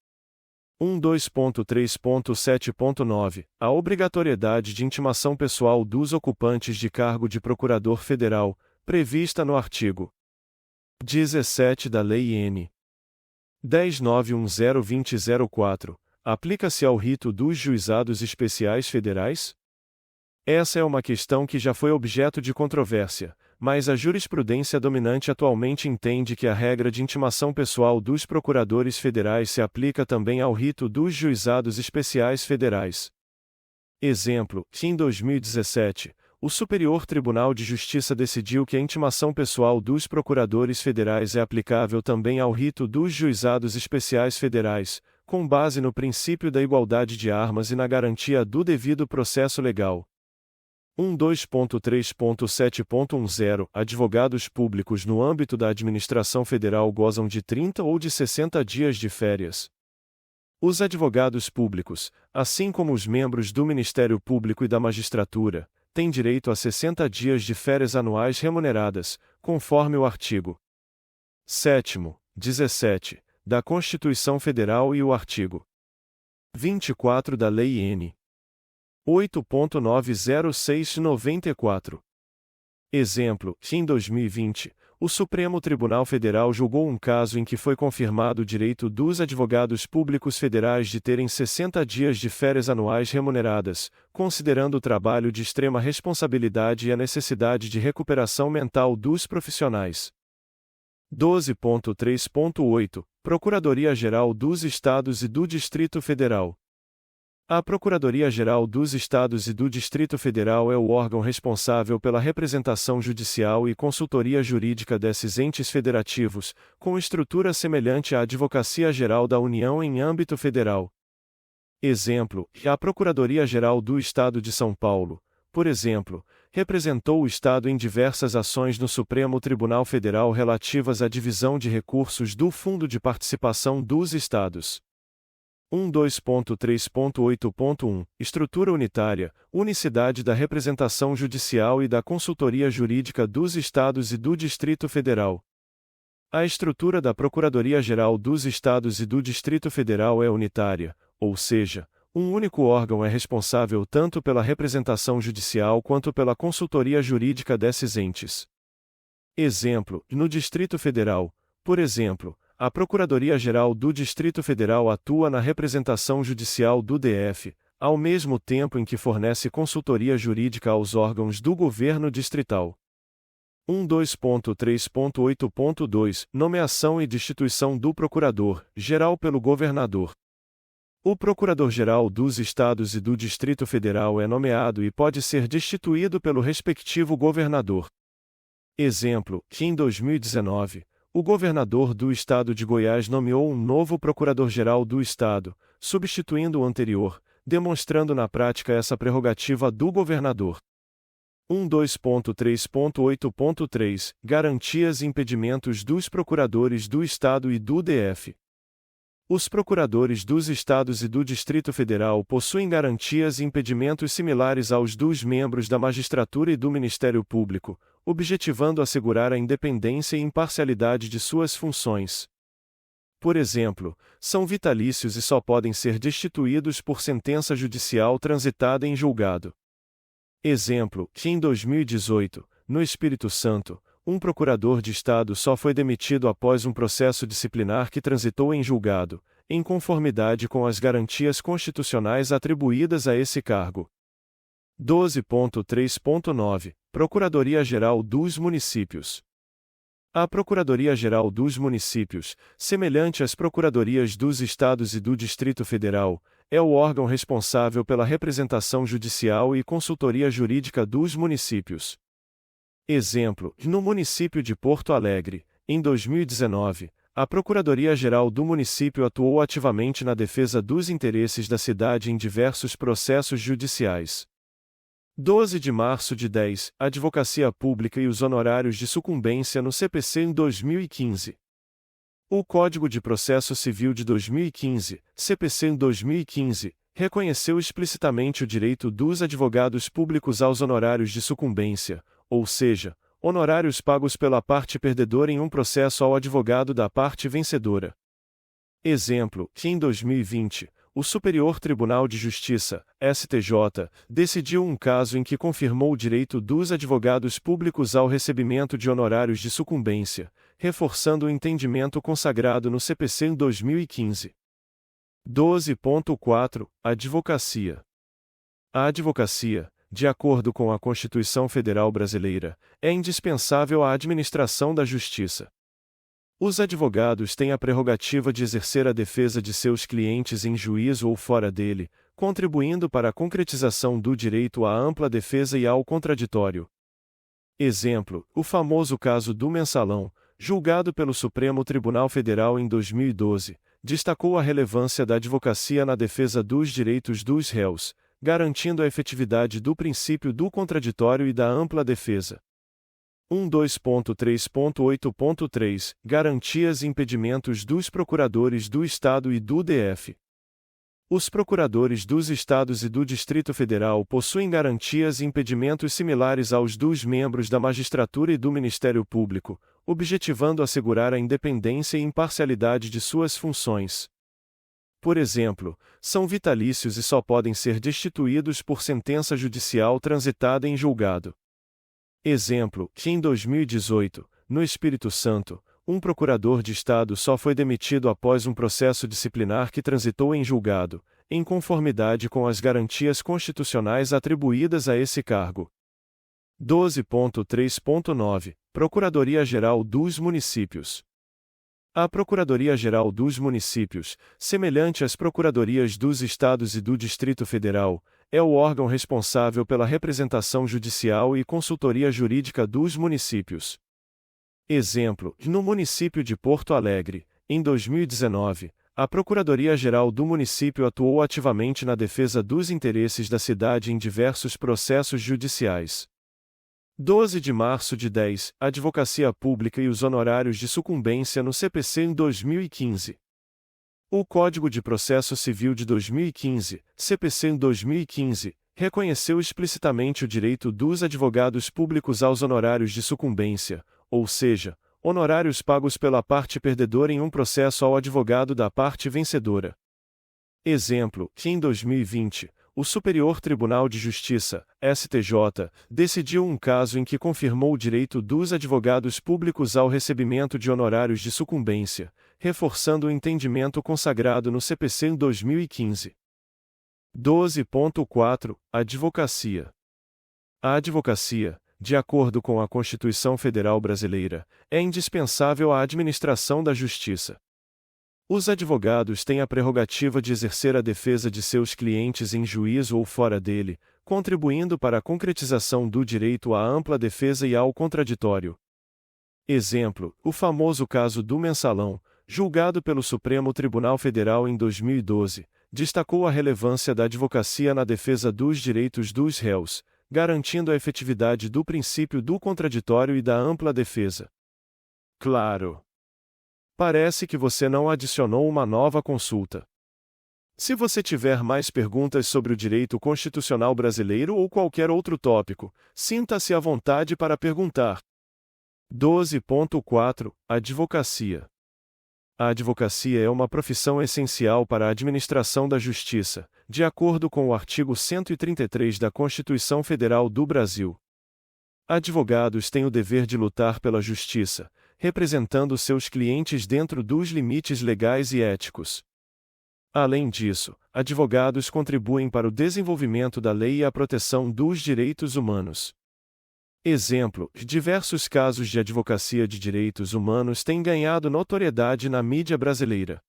12.3.7.9 A obrigatoriedade de intimação pessoal dos ocupantes de cargo de Procurador Federal, prevista no artigo 17 da Lei N. 10.910.2004, aplica-se ao rito dos juizados especiais federais? Essa é uma questão que já foi objeto de controvérsia, mas a jurisprudência dominante atualmente entende que a regra de intimação pessoal dos procuradores federais se aplica também ao rito dos juizados especiais federais. Exemplo, que em 2017, o Superior Tribunal de Justiça decidiu que a intimação pessoal dos procuradores federais é aplicável também ao rito dos juizados especiais federais, com base no princípio da igualdade de armas e na garantia do devido processo legal. 12.3.7.10 Advogados públicos no âmbito da administração federal gozam de 30 ou de 60 dias de férias. Os advogados públicos, assim como os membros do Ministério Público e da Magistratura, têm direito a 60 dias de férias anuais remuneradas, conforme o artigo 7º, 17, da Constituição Federal e o artigo 24 da Lei N. 8.906/94. Exemplo, que em 2020, o Supremo Tribunal Federal julgou um caso em que foi confirmado o direito dos advogados públicos federais de terem 60 dias de férias anuais remuneradas, considerando o trabalho de extrema responsabilidade e a necessidade de recuperação mental dos profissionais. 12.3.8 Procuradoria-Geral dos Estados e do Distrito Federal. A Procuradoria-Geral dos Estados e do Distrito Federal é o órgão responsável pela representação judicial e consultoria jurídica desses entes federativos, com estrutura semelhante à Advocacia Geral da União em âmbito federal. Exemplo, a Procuradoria-Geral do Estado de São Paulo, por exemplo, representou o Estado em diversas ações no Supremo Tribunal Federal relativas à divisão de recursos do Fundo de Participação dos Estados. 12.3.8.1 Estrutura unitária, unicidade da representação judicial e da consultoria jurídica dos Estados e do Distrito Federal. A estrutura da Procuradoria-Geral dos Estados e do Distrito Federal é unitária, ou seja, um único órgão é responsável tanto pela representação judicial quanto pela consultoria jurídica desses entes. Exemplo: no Distrito Federal, por exemplo, a Procuradoria-Geral do Distrito Federal atua na representação judicial do DF, ao mesmo tempo em que fornece consultoria jurídica aos órgãos do governo distrital. 12.3.8.2 Nomeação e destituição do Procurador-Geral pelo Governador. O Procurador-Geral dos Estados e do Distrito Federal é nomeado e pode ser destituído pelo respectivo governador. Exemplo: que em 2019, o governador do estado de Goiás nomeou um novo Procurador-Geral do Estado, substituindo o anterior, demonstrando na prática essa prerrogativa do governador. 12.3.8.3 Garantias e impedimentos dos procuradores do Estado e do DF. Os procuradores dos Estados e do Distrito Federal possuem garantias e impedimentos similares aos dos membros da magistratura e do Ministério Público, objetivando assegurar a independência e imparcialidade de suas funções. Por exemplo, são vitalícios e só podem ser destituídos por sentença judicial transitada em julgado. Exemplo: que em 2018, no Espírito Santo, um procurador de Estado só foi demitido após um processo disciplinar que transitou em julgado, em conformidade com as garantias constitucionais atribuídas a esse cargo. 12.3.9 Procuradoria-Geral dos Municípios. A Procuradoria-Geral dos Municípios, semelhante às Procuradorias dos Estados e do Distrito Federal, é o órgão responsável pela representação judicial e consultoria jurídica dos municípios. Exemplo: no município de Porto Alegre, em 2019, a Procuradoria-Geral do município atuou ativamente na defesa dos interesses da cidade em diversos processos judiciais. 12 de março de 10, Advocacia Pública e os honorários de sucumbência no CPC em 2015. O Código de Processo Civil de 2015, CPC em 2015, reconheceu explicitamente o direito dos advogados públicos aos honorários de sucumbência, ou seja, honorários pagos pela parte perdedora em um processo ao advogado da parte vencedora. Exemplo: que em 2020, o Superior Tribunal de Justiça, STJ, decidiu um caso em que confirmou o direito dos advogados públicos ao recebimento de honorários de sucumbência, reforçando o entendimento consagrado no CPC em 2015. 12.4 Advocacia. A advocacia, de acordo com a Constituição Federal Brasileira, é indispensável à administração da justiça. Os advogados têm a prerrogativa de exercer a defesa de seus clientes em juízo ou fora dele, contribuindo para a concretização do direito à ampla defesa e ao contraditório. Exemplo: o famoso caso do Mensalão, julgado pelo Supremo Tribunal Federal em 2012, destacou a relevância da advocacia na defesa dos direitos dos réus, garantindo a efetividade do princípio do contraditório e da ampla defesa. 12.3.8.3 Garantias e impedimentos dos procuradores do Estado e do DF. Os procuradores dos Estados e do Distrito Federal possuem garantias e impedimentos similares aos dos membros da magistratura e do Ministério Público, objetivando assegurar a independência e imparcialidade de suas funções. Por exemplo, são vitalícios e só podem ser destituídos por sentença judicial transitada em julgado. Exemplo: que em 2018, no Espírito Santo, um procurador de Estado só foi demitido após um processo disciplinar que transitou em julgado, em conformidade com as garantias constitucionais atribuídas a esse cargo. 12.3.9 Procuradoria-Geral dos Municípios. A Procuradoria-Geral dos Municípios, semelhante às Procuradorias dos Estados e do Distrito Federal, é o órgão responsável pela representação judicial e consultoria jurídica dos municípios. Exemplo: no município de Porto Alegre, em 2019, a Procuradoria-Geral do município atuou ativamente na defesa dos interesses da cidade em diversos processos judiciais. 12 de março de 10, Advocacia Pública e os honorários de sucumbência no CPC em 2015. O Código de Processo Civil de 2015, CPC 2015, reconheceu explicitamente o direito dos advogados públicos aos honorários de sucumbência, ou seja, honorários pagos pela parte perdedora em um processo ao advogado da parte vencedora. Exemplo, que em 2020, o Superior Tribunal de Justiça, STJ, decidiu um caso em que confirmou o direito dos advogados públicos ao recebimento de honorários de sucumbência, reforçando o entendimento consagrado no CPC em 2015. 12.4 Advocacia. A advocacia, de acordo com a Constituição Federal Brasileira, é indispensável à administração da justiça. Os advogados têm a prerrogativa de exercer a defesa de seus clientes em juízo ou fora dele, contribuindo para a concretização do direito à ampla defesa e ao contraditório. Exemplo, o famoso caso do Mensalão, julgado pelo Supremo Tribunal Federal em 2012, destacou a relevância da advocacia na defesa dos direitos dos réus, garantindo a efetividade do princípio do contraditório e da ampla defesa. Claro! Parece que você não adicionou uma nova consulta. Se você tiver mais perguntas sobre o direito constitucional brasileiro ou qualquer outro tópico, sinta-se à vontade para perguntar. 12.4 Advocacia. A advocacia é uma profissão essencial para a administração da justiça, de acordo com o artigo 133 da Constituição Federal do Brasil. Advogados têm o dever de lutar pela justiça, representando seus clientes dentro dos limites legais e éticos. Além disso, advogados contribuem para o desenvolvimento da lei e a proteção dos direitos humanos. Exemplo, diversos casos de advocacia de direitos humanos têm ganhado notoriedade na mídia brasileira.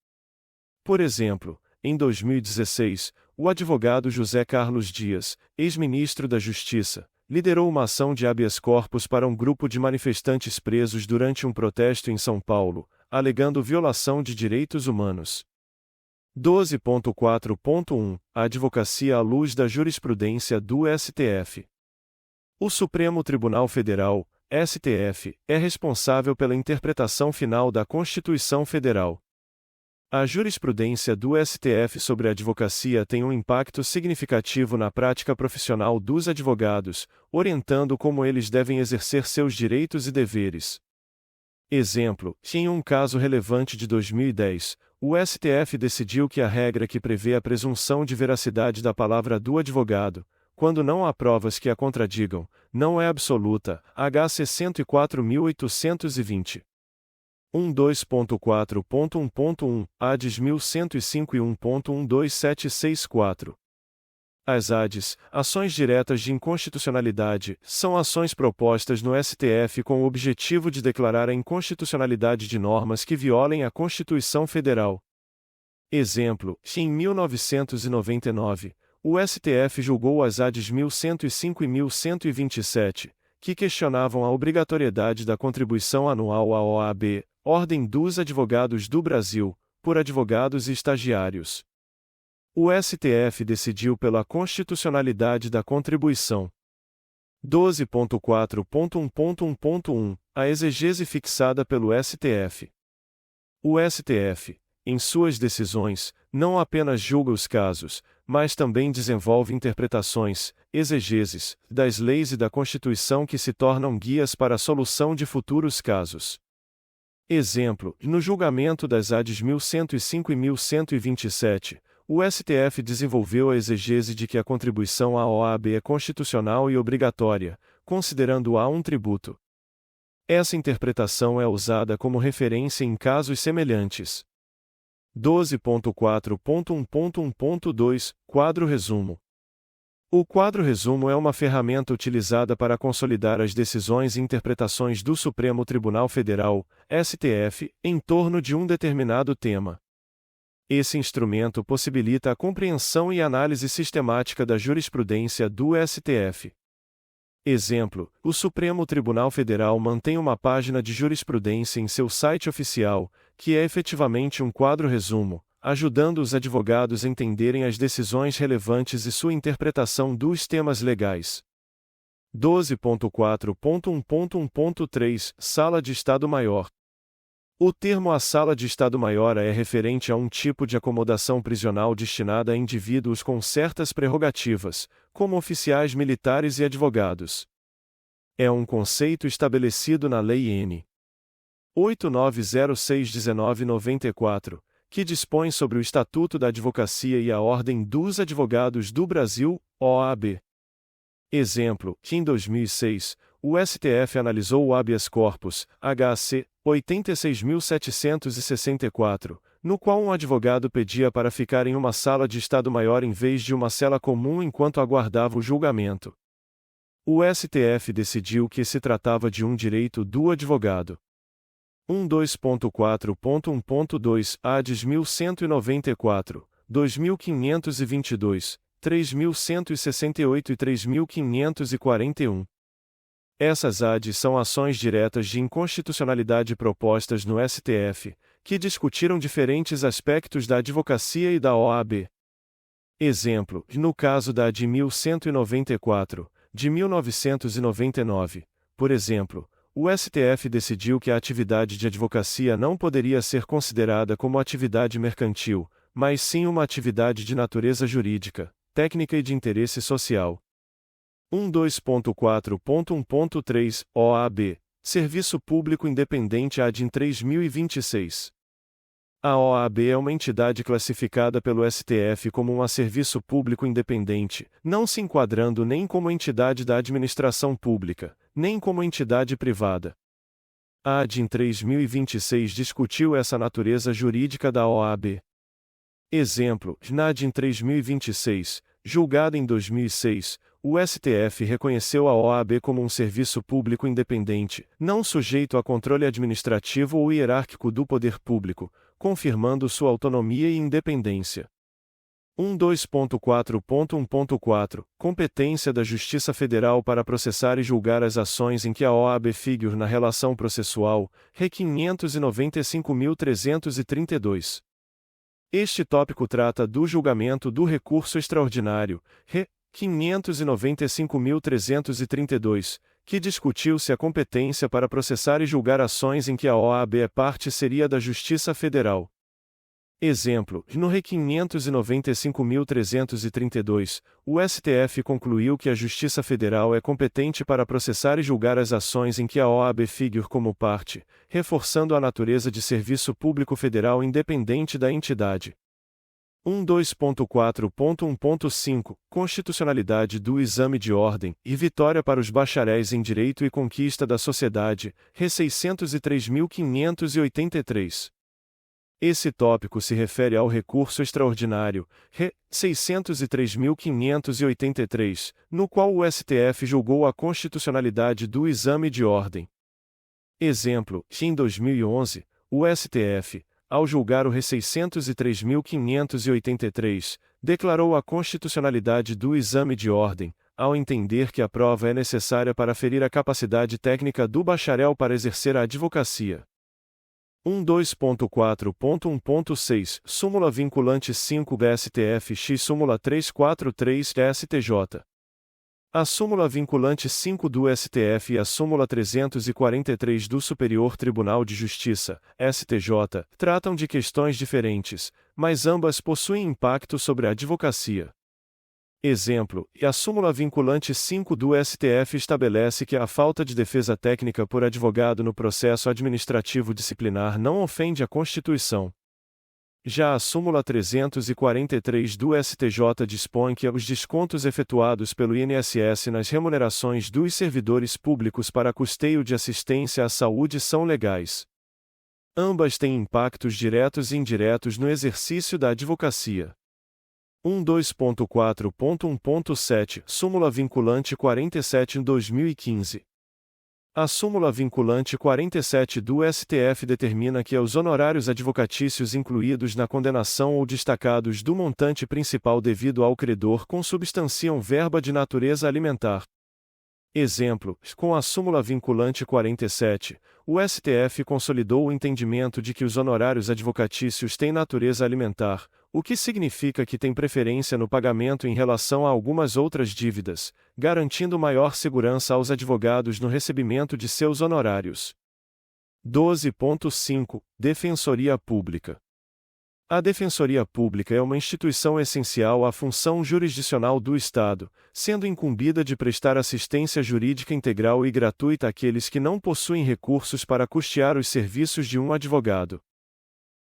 Por exemplo, em 2016, o advogado José Carlos Dias, ex-ministro da Justiça, liderou uma ação de habeas corpus para um grupo de manifestantes presos durante um protesto em São Paulo, alegando violação de direitos humanos. 12.4.1 A advocacia à luz da jurisprudência do STF. O Supremo Tribunal Federal, STF, é responsável pela interpretação final da Constituição Federal. A jurisprudência do STF sobre a advocacia tem um impacto significativo na prática profissional dos advogados, orientando como eles devem exercer seus direitos e deveres. Exemplo, em um caso relevante de 2010, o STF decidiu que a regra que prevê a presunção de veracidade da palavra do advogado, quando não há provas que a contradigam, não é absoluta, HC 104.820. 12.4.1.1, ADS 1105 e 1.12764. As ADs, ações diretas de inconstitucionalidade, são ações propostas no STF com o objetivo de declarar a inconstitucionalidade de normas que violem a Constituição Federal. Exemplo, em 1999, o STF julgou as ADs 1105 e 1127, que questionavam a obrigatoriedade da contribuição anual à OAB, Ordem dos Advogados do Brasil, por advogados e estagiários. O STF decidiu pela constitucionalidade da contribuição. 12.4.1.1.1 A exegese fixada pelo STF. O STF, em suas decisões, não apenas julga os casos, mas também desenvolve interpretações, exegeses, das leis e da Constituição que se tornam guias para a solução de futuros casos. Exemplo, no julgamento das ADs 1105 e 1127, o STF desenvolveu a exegese de que a contribuição à OAB é constitucional e obrigatória, considerando-a um tributo. Essa interpretação é usada como referência em casos semelhantes. 12.4.1.1.2 Quadro Resumo. O quadro resumo é uma ferramenta utilizada para consolidar as decisões e interpretações do Supremo Tribunal Federal, STF, em torno de um determinado tema. Esse instrumento possibilita a compreensão e análise sistemática da jurisprudência do STF. Exemplo, o Supremo Tribunal Federal mantém uma página de jurisprudência em seu site oficial, que é efetivamente um quadro resumo, ajudando os advogados a entenderem as decisões relevantes e sua interpretação dos temas legais. 12.4.1.1.3 Sala de Estado Maior. O termo a sala de Estado-Maior é referente a um tipo de acomodação prisional destinada a indivíduos com certas prerrogativas, como oficiais militares e advogados. É um conceito estabelecido na Lei N. 8906/1994, que dispõe sobre o Estatuto da Advocacia e a Ordem dos Advogados do Brasil, OAB. Exemplo, que em 2006, o STF analisou o habeas corpus, HC 86.764, no qual um advogado pedia para ficar em uma sala de Estado-Maior em vez de uma cela comum enquanto aguardava o julgamento. O STF decidiu que se tratava de um direito do advogado. 12.4.1.2 ADS 1194, 2522, 3168 e 3541. Essas ADs são ações diretas de inconstitucionalidade propostas no STF, que discutiram diferentes aspectos da advocacia e da OAB. Exemplo, no caso da AD 1194, de 1999, por exemplo, o STF decidiu que a atividade de advocacia não poderia ser considerada como atividade mercantil, mas sim uma atividade de natureza jurídica, técnica e de interesse social. 12.4.1.3 OAB, Serviço Público Independente ADIM 3026. A OAB é uma entidade classificada pelo STF como um serviço público independente, não se enquadrando nem como entidade da administração pública, nem como entidade privada. A ADIM 3026 discutiu essa natureza jurídica da OAB. Exemplo, na ADIM 3026, julgada em 2006, o STF reconheceu a OAB como um serviço público independente, não sujeito a controle administrativo ou hierárquico do poder público, confirmando sua autonomia e independência. 12.4.1.4 Competência da Justiça Federal para processar e julgar as ações em que a OAB figure na relação processual, RE 595.332. Este tópico trata do julgamento do recurso extraordinário, RE 595.332, que discutiu se a competência para processar e julgar ações em que a OAB é parte seria da Justiça Federal. Exemplo, no RE 595.332, o STF concluiu que a Justiça Federal é competente para processar e julgar as ações em que a OAB figure como parte, reforçando a natureza de serviço público federal independente da entidade. 12.4.1.5 Constitucionalidade do exame de ordem e vitória para os bacharéis em Direito e Conquista da Sociedade, RE 603.583. Esse tópico se refere ao recurso extraordinário, RE 603.583, no qual o STF julgou a constitucionalidade do exame de ordem. Exemplo, em 2011, o STF, ao julgar o RE 603.583, declarou a constitucionalidade do exame de ordem, ao entender que a prova é necessária para aferir a capacidade técnica do bacharel para exercer a advocacia. 12.4.1.6 Súmula vinculante 5 do STF x Súmula 343 STJ. A súmula vinculante 5 do STF e a súmula 343 do Superior Tribunal de Justiça, STJ, tratam de questões diferentes, mas ambas possuem impacto sobre a advocacia. Exemplo, a súmula vinculante 5 do STF estabelece que a falta de defesa técnica por advogado no processo administrativo disciplinar não ofende a Constituição. Já a súmula 343 do STJ dispõe que os descontos efetuados pelo INSS nas remunerações dos servidores públicos para custeio de assistência à saúde são legais. Ambas têm impactos diretos e indiretos no exercício da advocacia. 12.4.1.7 Súmula vinculante 47 em 2015. A súmula vinculante 47 do STF determina que os honorários advocatícios incluídos na condenação ou destacados do montante principal devido ao credor consubstanciam verba de natureza alimentar. Exemplo, com a súmula vinculante 47, o STF consolidou o entendimento de que os honorários advocatícios têm natureza alimentar, o que significa que tem preferência no pagamento em relação a algumas outras dívidas, garantindo maior segurança aos advogados no recebimento de seus honorários. 12.5 Defensoria Pública. A Defensoria Pública é uma instituição essencial à função jurisdicional do Estado, sendo incumbida de prestar assistência jurídica integral e gratuita àqueles que não possuem recursos para custear os serviços de um advogado.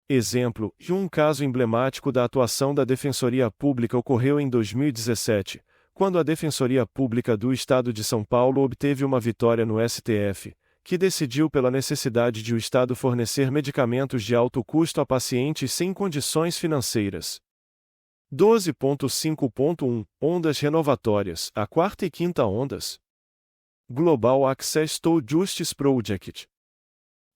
Exemplo: um caso emblemático da atuação da Defensoria Pública ocorreu em 2017, quando a Defensoria Pública do Estado de São Paulo obteve uma vitória no STF, que decidiu pela necessidade de o Estado fornecer medicamentos de alto custo a pacientes sem condições financeiras. 12.5.1 Ondas renovatórias, a quarta e quinta ondas. Global Access to Justice Project.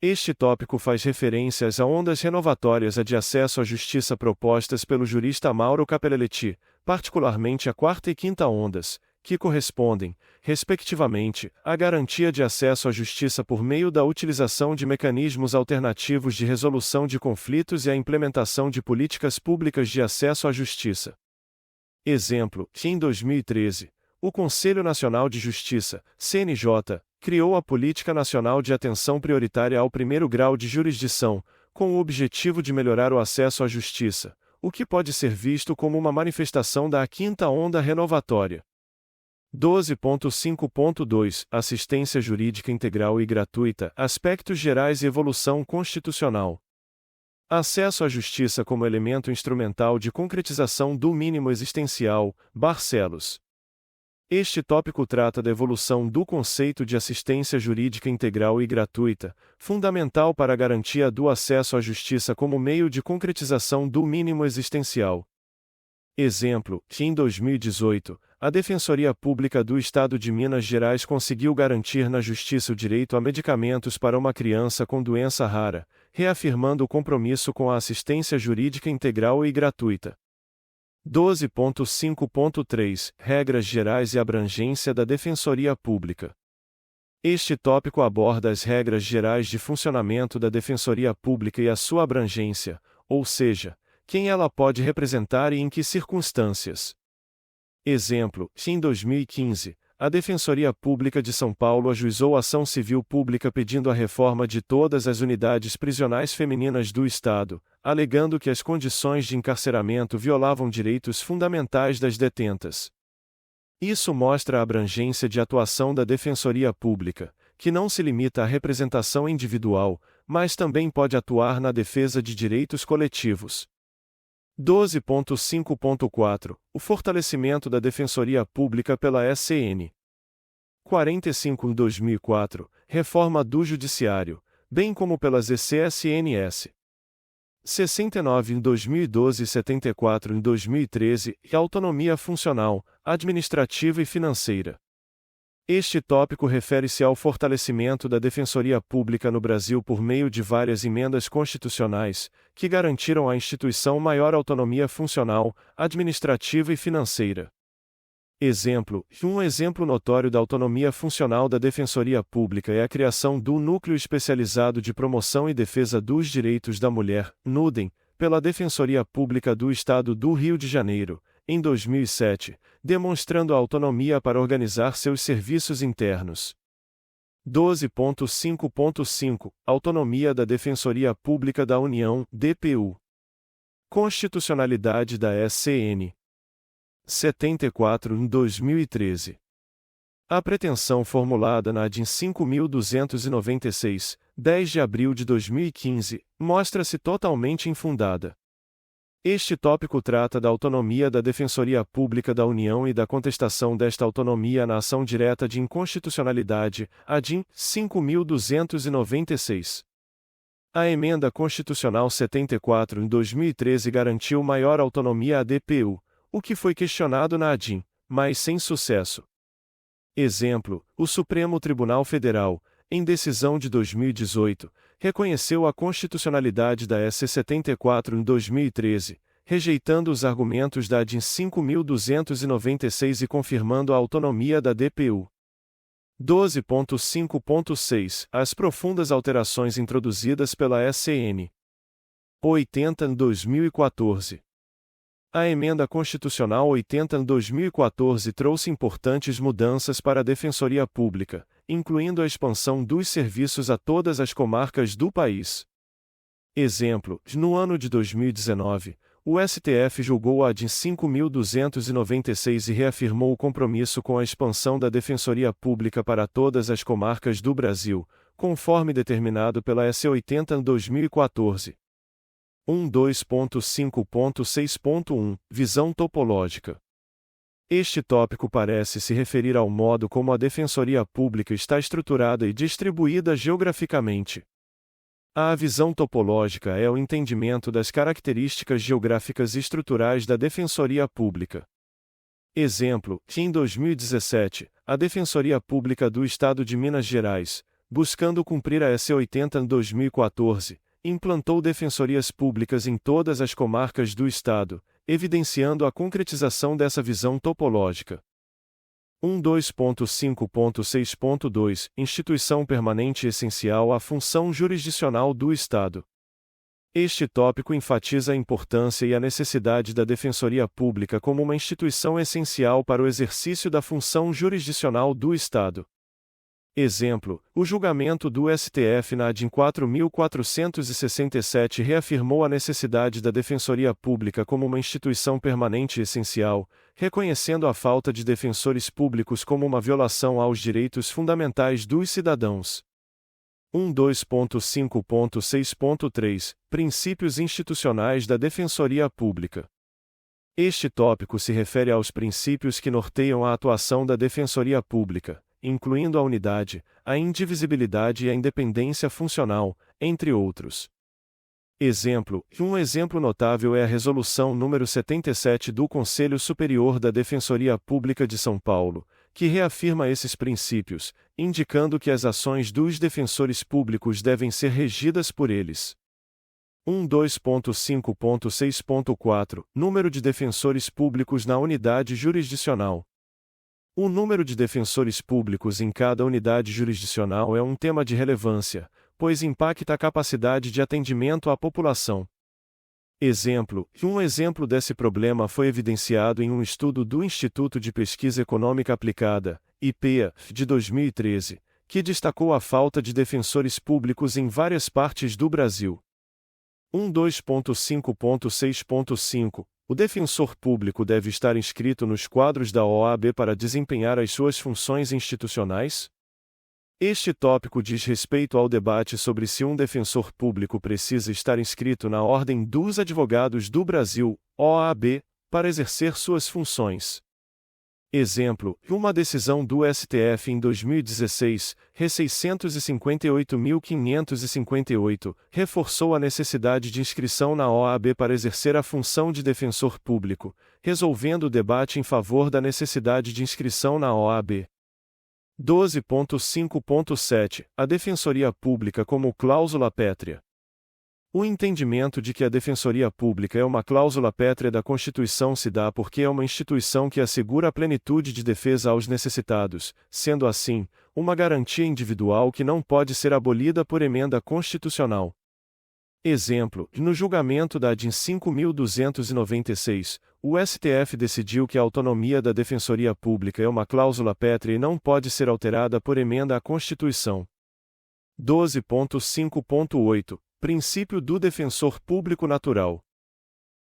Este tópico faz referências a ondas renovatórias de acesso à justiça propostas pelo jurista Mauro Capelletti, particularmente a quarta e quinta ondas, que correspondem, respectivamente, à garantia de acesso à justiça por meio da utilização de mecanismos alternativos de resolução de conflitos e a implementação de políticas públicas de acesso à justiça. Exemplo: em 2013, o Conselho Nacional de Justiça, CNJ, criou a Política Nacional de Atenção Prioritária ao Primeiro Grau de Jurisdição, com o objetivo de melhorar o acesso à justiça, o que pode ser visto como uma manifestação da quinta onda renovatória. 12.5.2 Assistência Jurídica Integral e Gratuita, Aspectos Gerais e Evolução Constitucional. Acesso à justiça como elemento instrumental de concretização do mínimo existencial, Barcelos. Este tópico trata da evolução do conceito de assistência jurídica integral e gratuita, fundamental para a garantia do acesso à justiça como meio de concretização do mínimo existencial. Exemplo: em 2018, a Defensoria Pública do Estado de Minas Gerais conseguiu garantir na Justiça o direito a medicamentos para uma criança com doença rara, reafirmando o compromisso com a assistência jurídica integral e gratuita. 12.5.3 Regras gerais e abrangência da Defensoria Pública. Este tópico aborda as regras gerais de funcionamento da Defensoria Pública e a sua abrangência, ou seja, quem ela pode representar e em que circunstâncias. Exemplo: em 2015, a Defensoria Pública de São Paulo ajuizou ação civil pública pedindo a reforma de todas as unidades prisionais femininas do Estado, alegando que as condições de encarceramento violavam direitos fundamentais das detentas. Isso mostra a abrangência de atuação da Defensoria Pública, que não se limita à representação individual, mas também pode atuar na defesa de direitos coletivos. 12.5.4 O fortalecimento da Defensoria Pública pela SCN. 45 em 2004, Reforma do Judiciário, bem como pelas ECSNS. 69 em 2012 e 74 em 2013, e Autonomia Funcional, Administrativa e Financeira. Este tópico refere-se ao fortalecimento da Defensoria Pública no Brasil por meio de várias emendas constitucionais, que garantiram à instituição maior autonomia funcional, administrativa e financeira. Exemplo: um exemplo notório da autonomia funcional da Defensoria Pública é a criação do Núcleo Especializado de Promoção e Defesa dos Direitos da Mulher, NUDEM, pela Defensoria Pública do Estado do Rio de Janeiro, em 2007, demonstrando a autonomia para organizar seus serviços internos. 12.5.5 Autonomia da Defensoria Pública da União, DPU. Constitucionalidade da SCN. 74 em 2013. A pretensão formulada na ADIM 5.296, 10 de abril de 2015, mostra-se totalmente infundada. Este tópico trata da autonomia da Defensoria Pública da União e da contestação desta autonomia na ação direta de inconstitucionalidade, ADIM 5.296. A Emenda Constitucional 74 em 2013 garantiu maior autonomia à DPU, o que foi questionado na ADIM, mas sem sucesso. Exemplo: o Supremo Tribunal Federal, em decisão de 2018, reconheceu a constitucionalidade da SC 74 em 2013, rejeitando os argumentos da ADIM 5.296 e confirmando a autonomia da DPU. 12.5.6 As profundas alterações introduzidas pela SCN. 80 em 2014. A Emenda Constitucional 80 em 2014 trouxe importantes mudanças para a Defensoria Pública, incluindo a expansão dos serviços a todas as comarcas do país. Exemplo: no ano de 2019, o STF julgou a ADIM 5.296 e reafirmou o compromisso com a expansão da Defensoria Pública para todas as comarcas do Brasil, conforme determinado pela S. 80/2014. 12.5.6.1 Visão topológica. Este tópico parece se referir ao modo como a Defensoria Pública está estruturada e distribuída geograficamente. A visão topológica é o entendimento das características geográficas e estruturais da Defensoria Pública. Exemplo: em 2017, a Defensoria Pública do Estado de Minas Gerais, buscando cumprir a S. 80/2014, implantou defensorias públicas em todas as comarcas do Estado, evidenciando a concretização dessa visão topológica. 12.5.6.2 Instituição permanente essencial à função jurisdicional do Estado. Este tópico enfatiza a importância e a necessidade da Defensoria Pública como uma instituição essencial para o exercício da função jurisdicional do Estado. Exemplo: o julgamento do STF na ADIM 4.467 reafirmou a necessidade da Defensoria Pública como uma instituição permanente essencial, reconhecendo a falta de defensores públicos como uma violação aos direitos fundamentais dos cidadãos. 12.5.6.3 Princípios institucionais da Defensoria Pública. Este tópico se refere aos princípios que norteiam a atuação da Defensoria Pública, incluindo a unidade, a indivisibilidade e a independência funcional, entre outros. Um exemplo notável é a Resolução nº 77 do Conselho Superior da Defensoria Pública de São Paulo, que reafirma esses princípios, indicando que as ações dos defensores públicos devem ser regidas por eles. 12.5.6.4 Número de defensores públicos na unidade jurisdicional. O número de defensores públicos em cada unidade jurisdicional é um tema de relevância, pois impacta a capacidade de atendimento à população. Um exemplo desse problema foi evidenciado em um estudo do Instituto de Pesquisa Econômica Aplicada, IPEA, de 2013, que destacou a falta de defensores públicos em várias partes do Brasil. 12.5.6.5 O defensor público deve estar inscrito nos quadros da OAB para desempenhar as suas funções institucionais? Este tópico diz respeito ao debate sobre se um defensor público precisa estar inscrito na Ordem dos Advogados do Brasil, OAB, para exercer suas funções. Exemplo: uma decisão do STF em 2016, Re 658.558, reforçou a necessidade de inscrição na OAB para exercer a função de defensor público, resolvendo o debate em favor da necessidade de inscrição na OAB. 12.5.7 A Defensoria Pública como cláusula pétrea. O entendimento de que a Defensoria Pública é uma cláusula pétrea da Constituição se dá porque é uma instituição que assegura a plenitude de defesa aos necessitados, sendo assim, uma garantia individual que não pode ser abolida por emenda constitucional. Exemplo: no julgamento da ADIM 5.296, o STF decidiu que a autonomia da Defensoria Pública é uma cláusula pétrea e não pode ser alterada por emenda à Constituição. 12.5.8 Princípio do defensor público natural.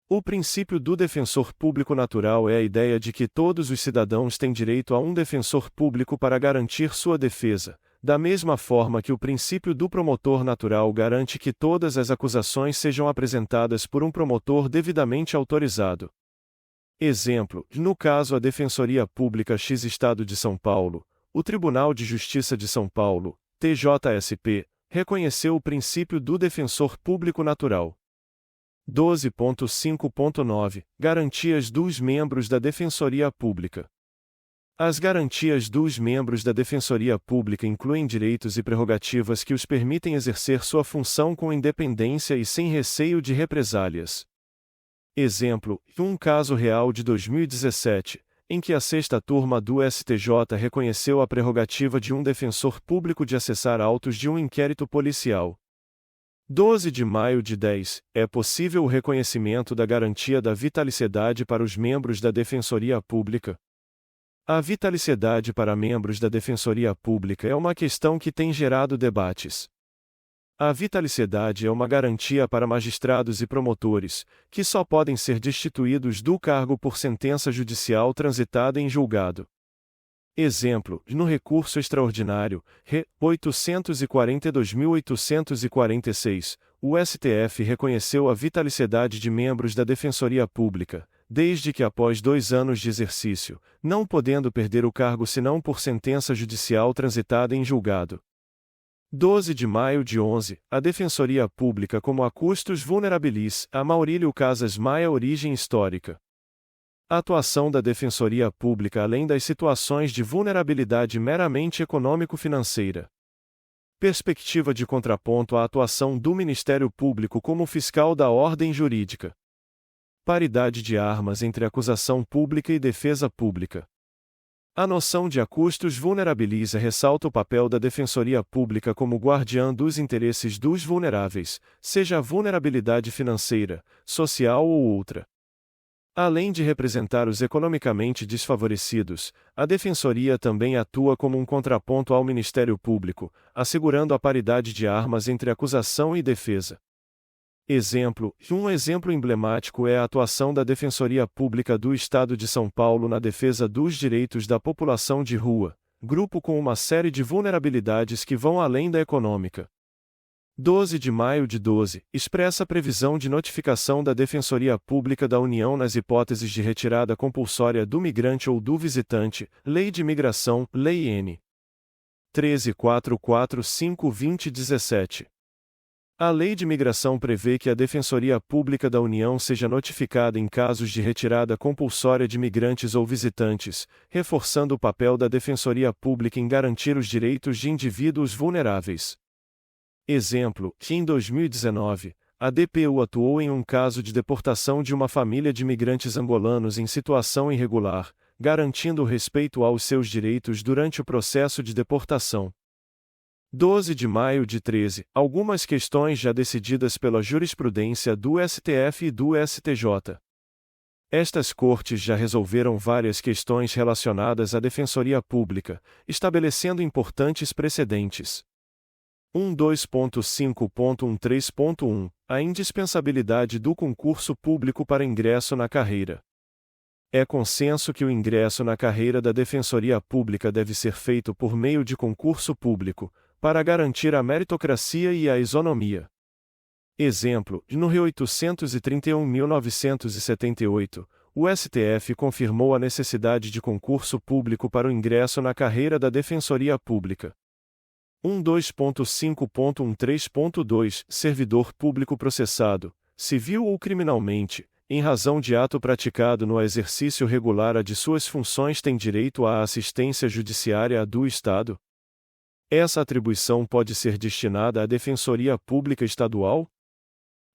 O princípio do defensor público natural é a ideia de que todos os cidadãos têm direito a um defensor público para garantir sua defesa, da mesma forma que o princípio do promotor natural garante que todas as acusações sejam apresentadas por um promotor devidamente autorizado. Exemplo: no caso a Defensoria Pública X Estado de São Paulo, o Tribunal de Justiça de São Paulo, TJSP, reconheceu o princípio do defensor público natural. 12.5.9 Garantias dos membros da Defensoria Pública. As garantias dos membros da Defensoria Pública incluem direitos e prerrogativas que os permitem exercer sua função com independência e sem receio de represálias. Exemplo: um caso real de 2017, em que a sexta turma do STJ reconheceu a prerrogativa de um defensor público de acessar autos de um inquérito policial. 12 de maio de 10, é possível o reconhecimento da garantia da vitaliciedade para os membros da Defensoria Pública? A vitaliciedade para membros da Defensoria Pública é uma questão que tem gerado debates. A vitaliciedade é uma garantia para magistrados e promotores, que só podem ser destituídos do cargo por sentença judicial transitada em julgado. Exemplo, no recurso extraordinário, RE 842.846, o STF reconheceu a vitaliciedade de membros da Defensoria Pública, desde que após 2 anos de exercício, não podendo perder o cargo senão por sentença judicial transitada em julgado. 12 de maio de 11, a Defensoria Pública como a custos vulnerabilis, a Maurílio Casas Maia. Origem histórica. A atuação da Defensoria Pública além das situações de vulnerabilidade meramente econômico-financeira. Perspectiva de contraponto à atuação do Ministério Público como fiscal da ordem jurídica. Paridade de armas entre acusação pública e defesa pública. A noção de acustos vulnerabilis ressalta o papel da Defensoria Pública como guardiã dos interesses dos vulneráveis, seja a vulnerabilidade financeira, social ou outra. Além de representar os economicamente desfavorecidos, a Defensoria também atua como um contraponto ao Ministério Público, assegurando a paridade de armas entre acusação e defesa. Um exemplo emblemático é a atuação da Defensoria Pública do Estado de São Paulo na defesa dos direitos da população de rua, grupo com uma série de vulnerabilidades que vão além da econômica. 12 de maio de 12, expressa a previsão de notificação da Defensoria Pública da União nas hipóteses de retirada compulsória do migrante ou do visitante, Lei de Imigração, Lei N. 13.445/2017. A Lei de Imigração prevê que a Defensoria Pública da União seja notificada em casos de retirada compulsória de migrantes ou visitantes, reforçando o papel da Defensoria Pública em garantir os direitos de indivíduos vulneráveis. Exemplo, que em 2019, a DPU atuou em um caso de deportação de uma família de migrantes angolanos em situação irregular, garantindo o respeito aos seus direitos durante o processo de deportação. 12 de maio de 13, algumas questões já decididas pela jurisprudência do STF e do STJ. Estas cortes já resolveram várias questões relacionadas à Defensoria Pública, estabelecendo importantes precedentes. 12.5.13.1 A indispensabilidade do concurso público para ingresso na carreira. É consenso que o ingresso na carreira da Defensoria Pública deve ser feito por meio de concurso público, para garantir a meritocracia e a isonomia. Exemplo, no RE 831.978, o STF confirmou a necessidade de concurso público para o ingresso na carreira da Defensoria Pública. 12.5.13.2 Servidor público processado, civil ou criminalmente, em razão de ato praticado no exercício regular de suas funções tem direito à assistência judiciária do Estado? Essa atribuição pode ser destinada à Defensoria Pública Estadual?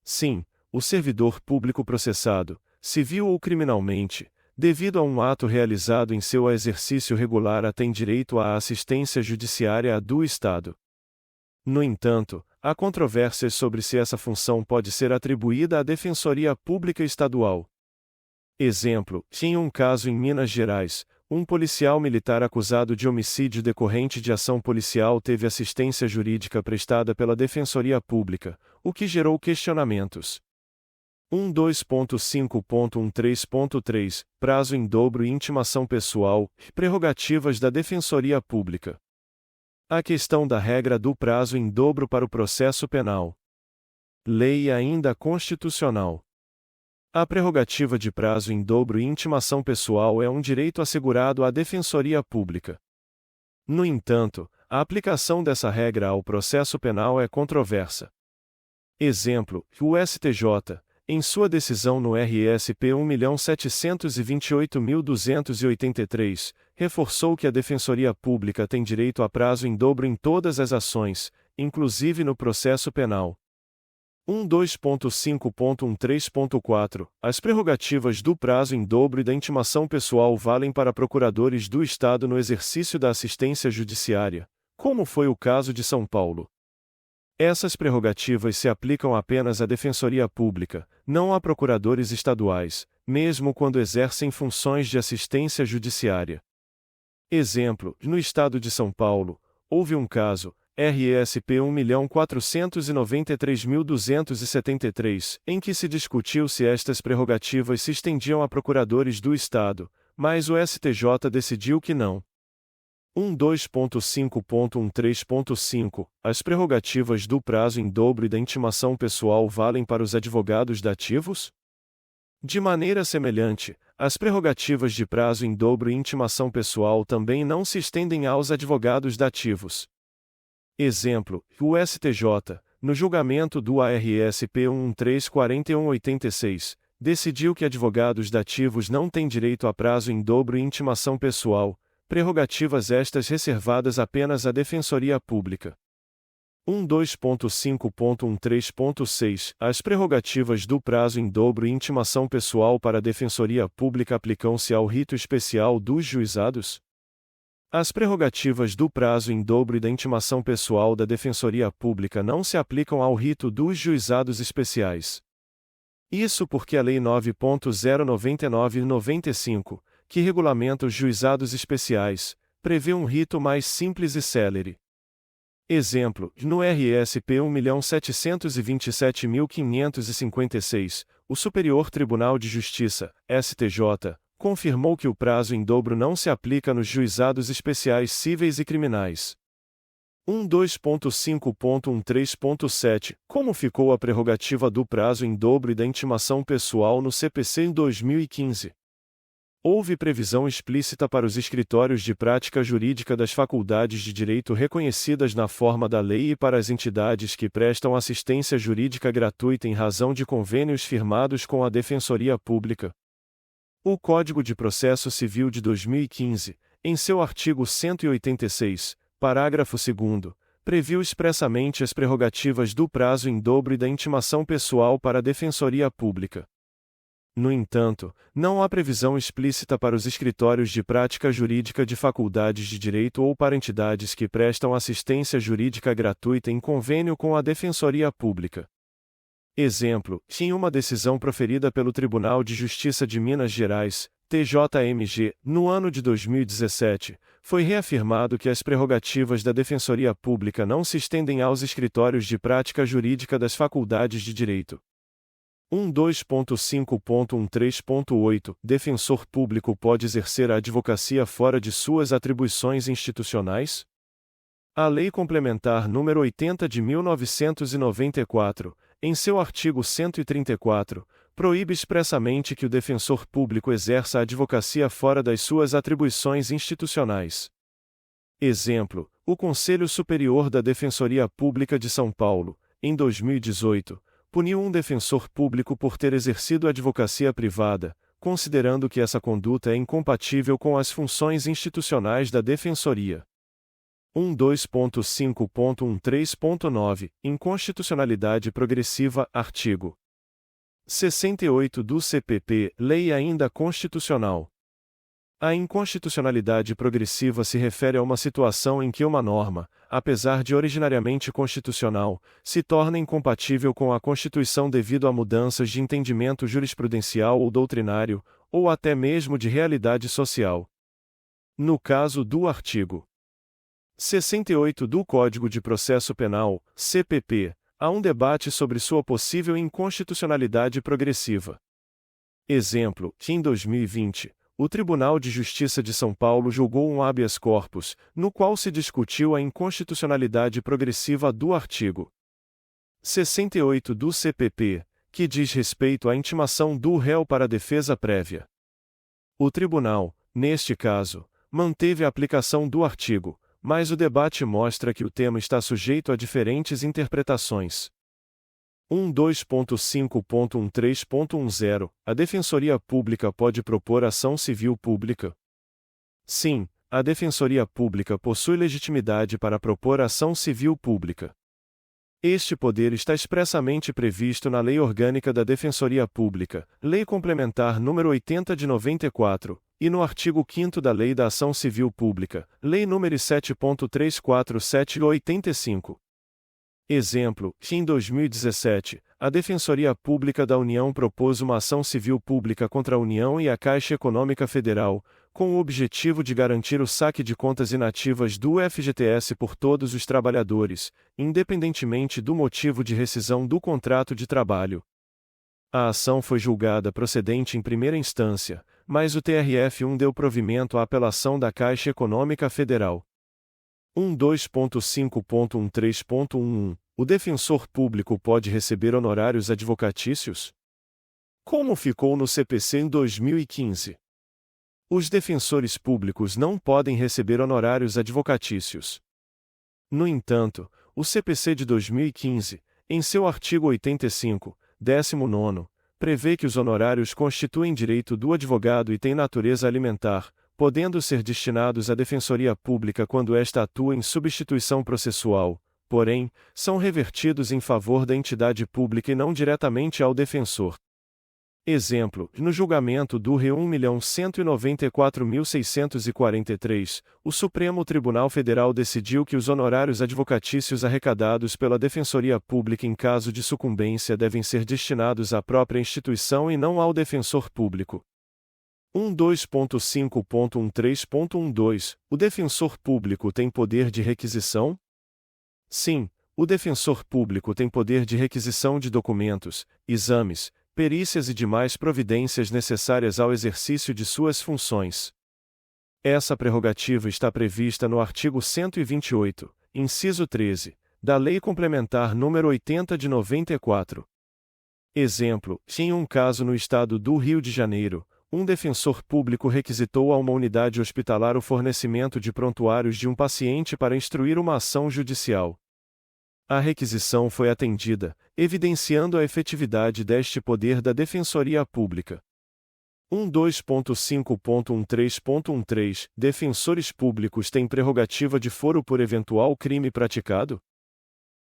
Sim, o servidor público processado, civil ou criminalmente, devido a um ato realizado em seu exercício regular tem direito à assistência judiciária do Estado. No entanto, há controvérsias sobre se essa função pode ser atribuída à Defensoria Pública Estadual. Exemplo, em um caso em Minas Gerais, um policial militar acusado de homicídio decorrente de ação policial teve assistência jurídica prestada pela Defensoria Pública, o que gerou questionamentos. 12.5.13.3 Prazo em dobro e intimação pessoal, prerrogativas da Defensoria Pública. A questão da regra do prazo em dobro para o processo penal. Lei ainda constitucional. A prerrogativa de prazo em dobro e intimação pessoal é um direito assegurado à Defensoria Pública. No entanto, a aplicação dessa regra ao processo penal é controversa. Exemplo, o STJ, em sua decisão no RSP 1.728.283, reforçou que a Defensoria Pública tem direito a prazo em dobro em todas as ações, inclusive no processo penal. 12.5.13.4 As prerrogativas do prazo em dobro e da intimação pessoal valem para procuradores do Estado no exercício da assistência judiciária, como foi o caso de São Paulo. Essas prerrogativas se aplicam apenas à Defensoria Pública, não a procuradores estaduais, mesmo quando exercem funções de assistência judiciária. Exemplo, no estado de São Paulo, houve um caso, RSP 1.493.273, em que se discutiu se estas prerrogativas se estendiam a procuradores do Estado, mas o STJ decidiu que não. 12.5.13.5 As prerrogativas do prazo em dobro e da intimação pessoal valem para os advogados dativos? De maneira semelhante, as prerrogativas de prazo em dobro e intimação pessoal também não se estendem aos advogados dativos. Exemplo, o STJ, no julgamento do ARSP 1134186, decidiu que advogados dativos não têm direito a prazo em dobro e intimação pessoal, prerrogativas estas reservadas apenas à Defensoria Pública. 12.5.13.6 As prerrogativas do prazo em dobro e intimação pessoal para a Defensoria Pública aplicam-se ao rito especial dos juizados? As prerrogativas do prazo em dobro e da intimação pessoal da Defensoria Pública não se aplicam ao rito dos juizados especiais. Isso porque a Lei 9.099/95, que regulamenta os juizados especiais, prevê um rito mais simples e célere. Exemplo, no RSP 1.727.556, o Superior Tribunal de Justiça, STJ, confirmou que o prazo em dobro não se aplica nos juizados especiais cíveis e criminais. 12.5.13.7 Como ficou a prerrogativa do prazo em dobro e da intimação pessoal no CPC em 2015? Houve previsão explícita para os escritórios de prática jurídica das faculdades de direito reconhecidas na forma da lei e para as entidades que prestam assistência jurídica gratuita em razão de convênios firmados com a Defensoria Pública. O Código de Processo Civil de 2015, em seu artigo 186, parágrafo 2º, previu expressamente as prerrogativas do prazo em dobro e da intimação pessoal para a Defensoria Pública. No entanto, não há previsão explícita para os escritórios de prática jurídica de faculdades de direito ou para entidades que prestam assistência jurídica gratuita em convênio com a Defensoria Pública. Exemplo, em uma decisão proferida pelo Tribunal de Justiça de Minas Gerais, TJMG, no ano de 2017, foi reafirmado que as prerrogativas da Defensoria Pública não se estendem aos escritórios de prática jurídica das faculdades de direito. 12.5.13.8 Defensor público pode exercer a advocacia fora de suas atribuições institucionais? A Lei Complementar nº 80 de 1994, em seu artigo 134, proíbe expressamente que o defensor público exerça a advocacia fora das suas atribuições institucionais. Exemplo, o Conselho Superior da Defensoria Pública de São Paulo, em 2018, puniu um defensor público por ter exercido advocacia privada, considerando que essa conduta é incompatível com as funções institucionais da Defensoria. 12.5.13.9 Inconstitucionalidade progressiva, artigo 68 do CPP, Lei ainda constitucional. A inconstitucionalidade progressiva se refere a uma situação em que uma norma, apesar de originariamente constitucional, se torna incompatível com a Constituição devido a mudanças de entendimento jurisprudencial ou doutrinário, ou até mesmo de realidade social. No caso do artigo 68 do Código de Processo Penal, CPP, há um debate sobre sua possível inconstitucionalidade progressiva. Exemplo, em 2020, o Tribunal de Justiça de São Paulo julgou um habeas corpus, no qual se discutiu a inconstitucionalidade progressiva do artigo 68 do CPP, que diz respeito à intimação do réu para a defesa prévia. O tribunal, neste caso, manteve a aplicação do artigo, mas o debate mostra que o tema está sujeito a diferentes interpretações. 12.5.13.10 A Defensoria Pública pode propor ação civil pública? Sim, a Defensoria Pública possui legitimidade para propor ação civil pública. Este poder está expressamente previsto na Lei Orgânica da Defensoria Pública, Lei Complementar nº 80 de 94, e no artigo 5º da Lei da Ação Civil Pública, Lei nº 7.347/85. Exemplo, em 2017, a Defensoria Pública da União propôs uma ação civil pública contra a União e a Caixa Econômica Federal, com o objetivo de garantir o saque de contas inativas do FGTS por todos os trabalhadores, independentemente do motivo de rescisão do contrato de trabalho. A ação foi julgada procedente em primeira instância, mas o TRF1 deu provimento à apelação da Caixa Econômica Federal. 12.5.13.11 O defensor público pode receber honorários advocatícios? Como ficou no CPC em 2015? Os defensores públicos não podem receber honorários advocatícios. No entanto, o CPC de 2015, em seu artigo 85, 19º, prevê que os honorários constituem direito do advogado e têm natureza alimentar, podendo ser destinados à defensoria pública quando esta atua em substituição processual, porém, são revertidos em favor da entidade pública e não diretamente ao defensor. Exemplo, no julgamento do RE 1.194.643, o Supremo Tribunal Federal decidiu que os honorários advocatícios arrecadados pela Defensoria Pública em caso de sucumbência devem ser destinados à própria instituição e não ao defensor público. 12.5.13.12 O defensor público tem poder de requisição? Sim, o defensor público tem poder de requisição de documentos, exames, perícias e demais providências necessárias ao exercício de suas funções. Essa prerrogativa está prevista no artigo 128, inciso 13, da Lei Complementar nº 80 de 94. Exemplo, em um caso no estado do Rio de Janeiro, um defensor público requisitou a uma unidade hospitalar o fornecimento de prontuários de um paciente para instruir uma ação judicial. A requisição foi atendida, evidenciando a efetividade deste poder da Defensoria Pública. 12.5.13.13 Defensores públicos têm prerrogativa de foro por eventual crime praticado?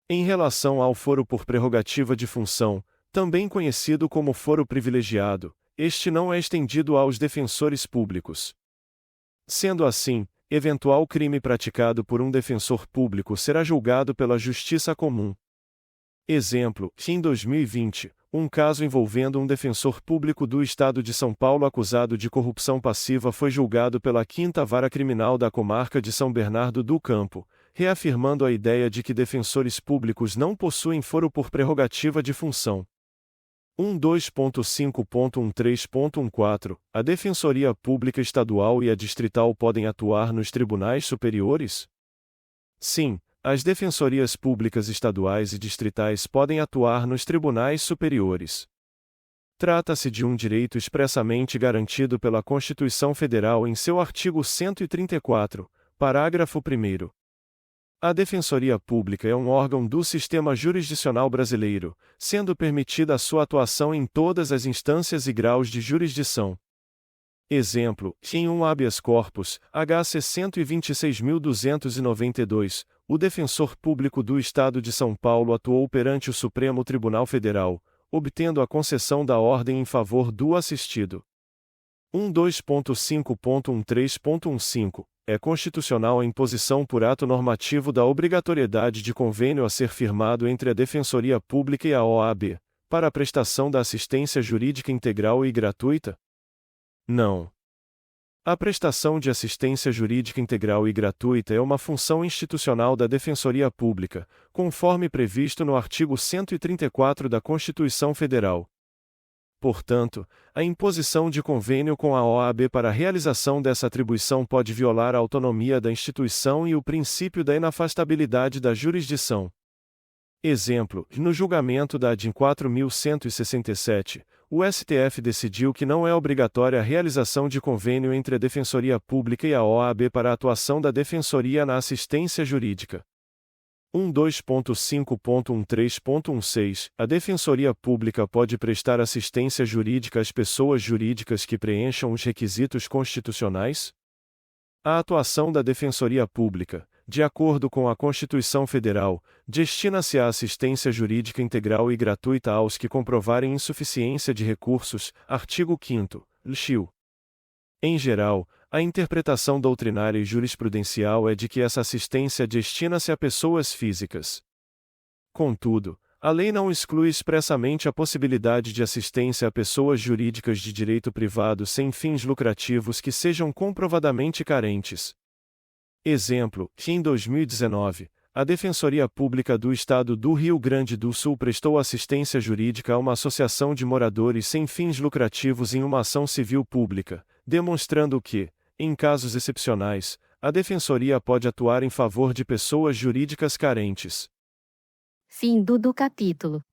Em relação ao foro por prerrogativa de função, também conhecido como foro privilegiado, este não é estendido aos defensores públicos. Sendo assim, eventual crime praticado por um defensor público será julgado pela Justiça Comum. Exemplo, em 2020, um caso envolvendo um defensor público do Estado de São Paulo acusado de corrupção passiva foi julgado pela 5ª Vara Criminal da Comarca de São Bernardo do Campo, reafirmando a ideia de que defensores públicos não possuem foro por prerrogativa de função. 12.5.13.14 A Defensoria Pública Estadual e a Distrital podem atuar nos tribunais superiores? Sim, as defensorias públicas estaduais e distritais podem atuar nos tribunais superiores. Trata-se de um direito expressamente garantido pela Constituição Federal em seu artigo 134, parágrafo 1º. A Defensoria Pública é um órgão do sistema jurisdicional brasileiro, sendo permitida a sua atuação em todas as instâncias e graus de jurisdição. Exemplo, em um habeas corpus, HC 126.292, o defensor público do Estado de São Paulo atuou perante o Supremo Tribunal Federal, obtendo a concessão da ordem em favor do assistido. 12.5.13.15 É constitucional a imposição por ato normativo da obrigatoriedade de convênio a ser firmado entre a Defensoria Pública e a OAB, para a prestação da assistência jurídica integral e gratuita? Não. A prestação de assistência jurídica integral e gratuita é uma função institucional da Defensoria Pública, conforme previsto no artigo 134 da Constituição Federal. Portanto, a imposição de convênio com a OAB para a realização dessa atribuição pode violar a autonomia da instituição e o princípio da inafastabilidade da jurisdição. Exemplo, no julgamento da ADIM 4167, o STF decidiu que não é obrigatória a realização de convênio entre a Defensoria Pública e a OAB para a atuação da Defensoria na assistência jurídica. 12.5.13.16 A Defensoria Pública pode prestar assistência jurídica às pessoas jurídicas que preencham os requisitos constitucionais? A atuação da Defensoria Pública, de acordo com a Constituição Federal, destina-se à assistência jurídica integral e gratuita aos que comprovarem insuficiência de recursos, artigo 5º, LXIU. Em geral, a interpretação doutrinária e jurisprudencial é de que essa assistência destina-se a pessoas físicas. Contudo, A lei não exclui expressamente a possibilidade de assistência a pessoas jurídicas de direito privado sem fins lucrativos que sejam comprovadamente carentes. Exemplo, que em 2019, a Defensoria Pública do Estado do Rio Grande do Sul prestou assistência jurídica a uma associação de moradores sem fins lucrativos em uma ação civil pública, demonstrando que, em casos excepcionais, a Defensoria pode atuar em favor de pessoas jurídicas carentes. Fim do capítulo.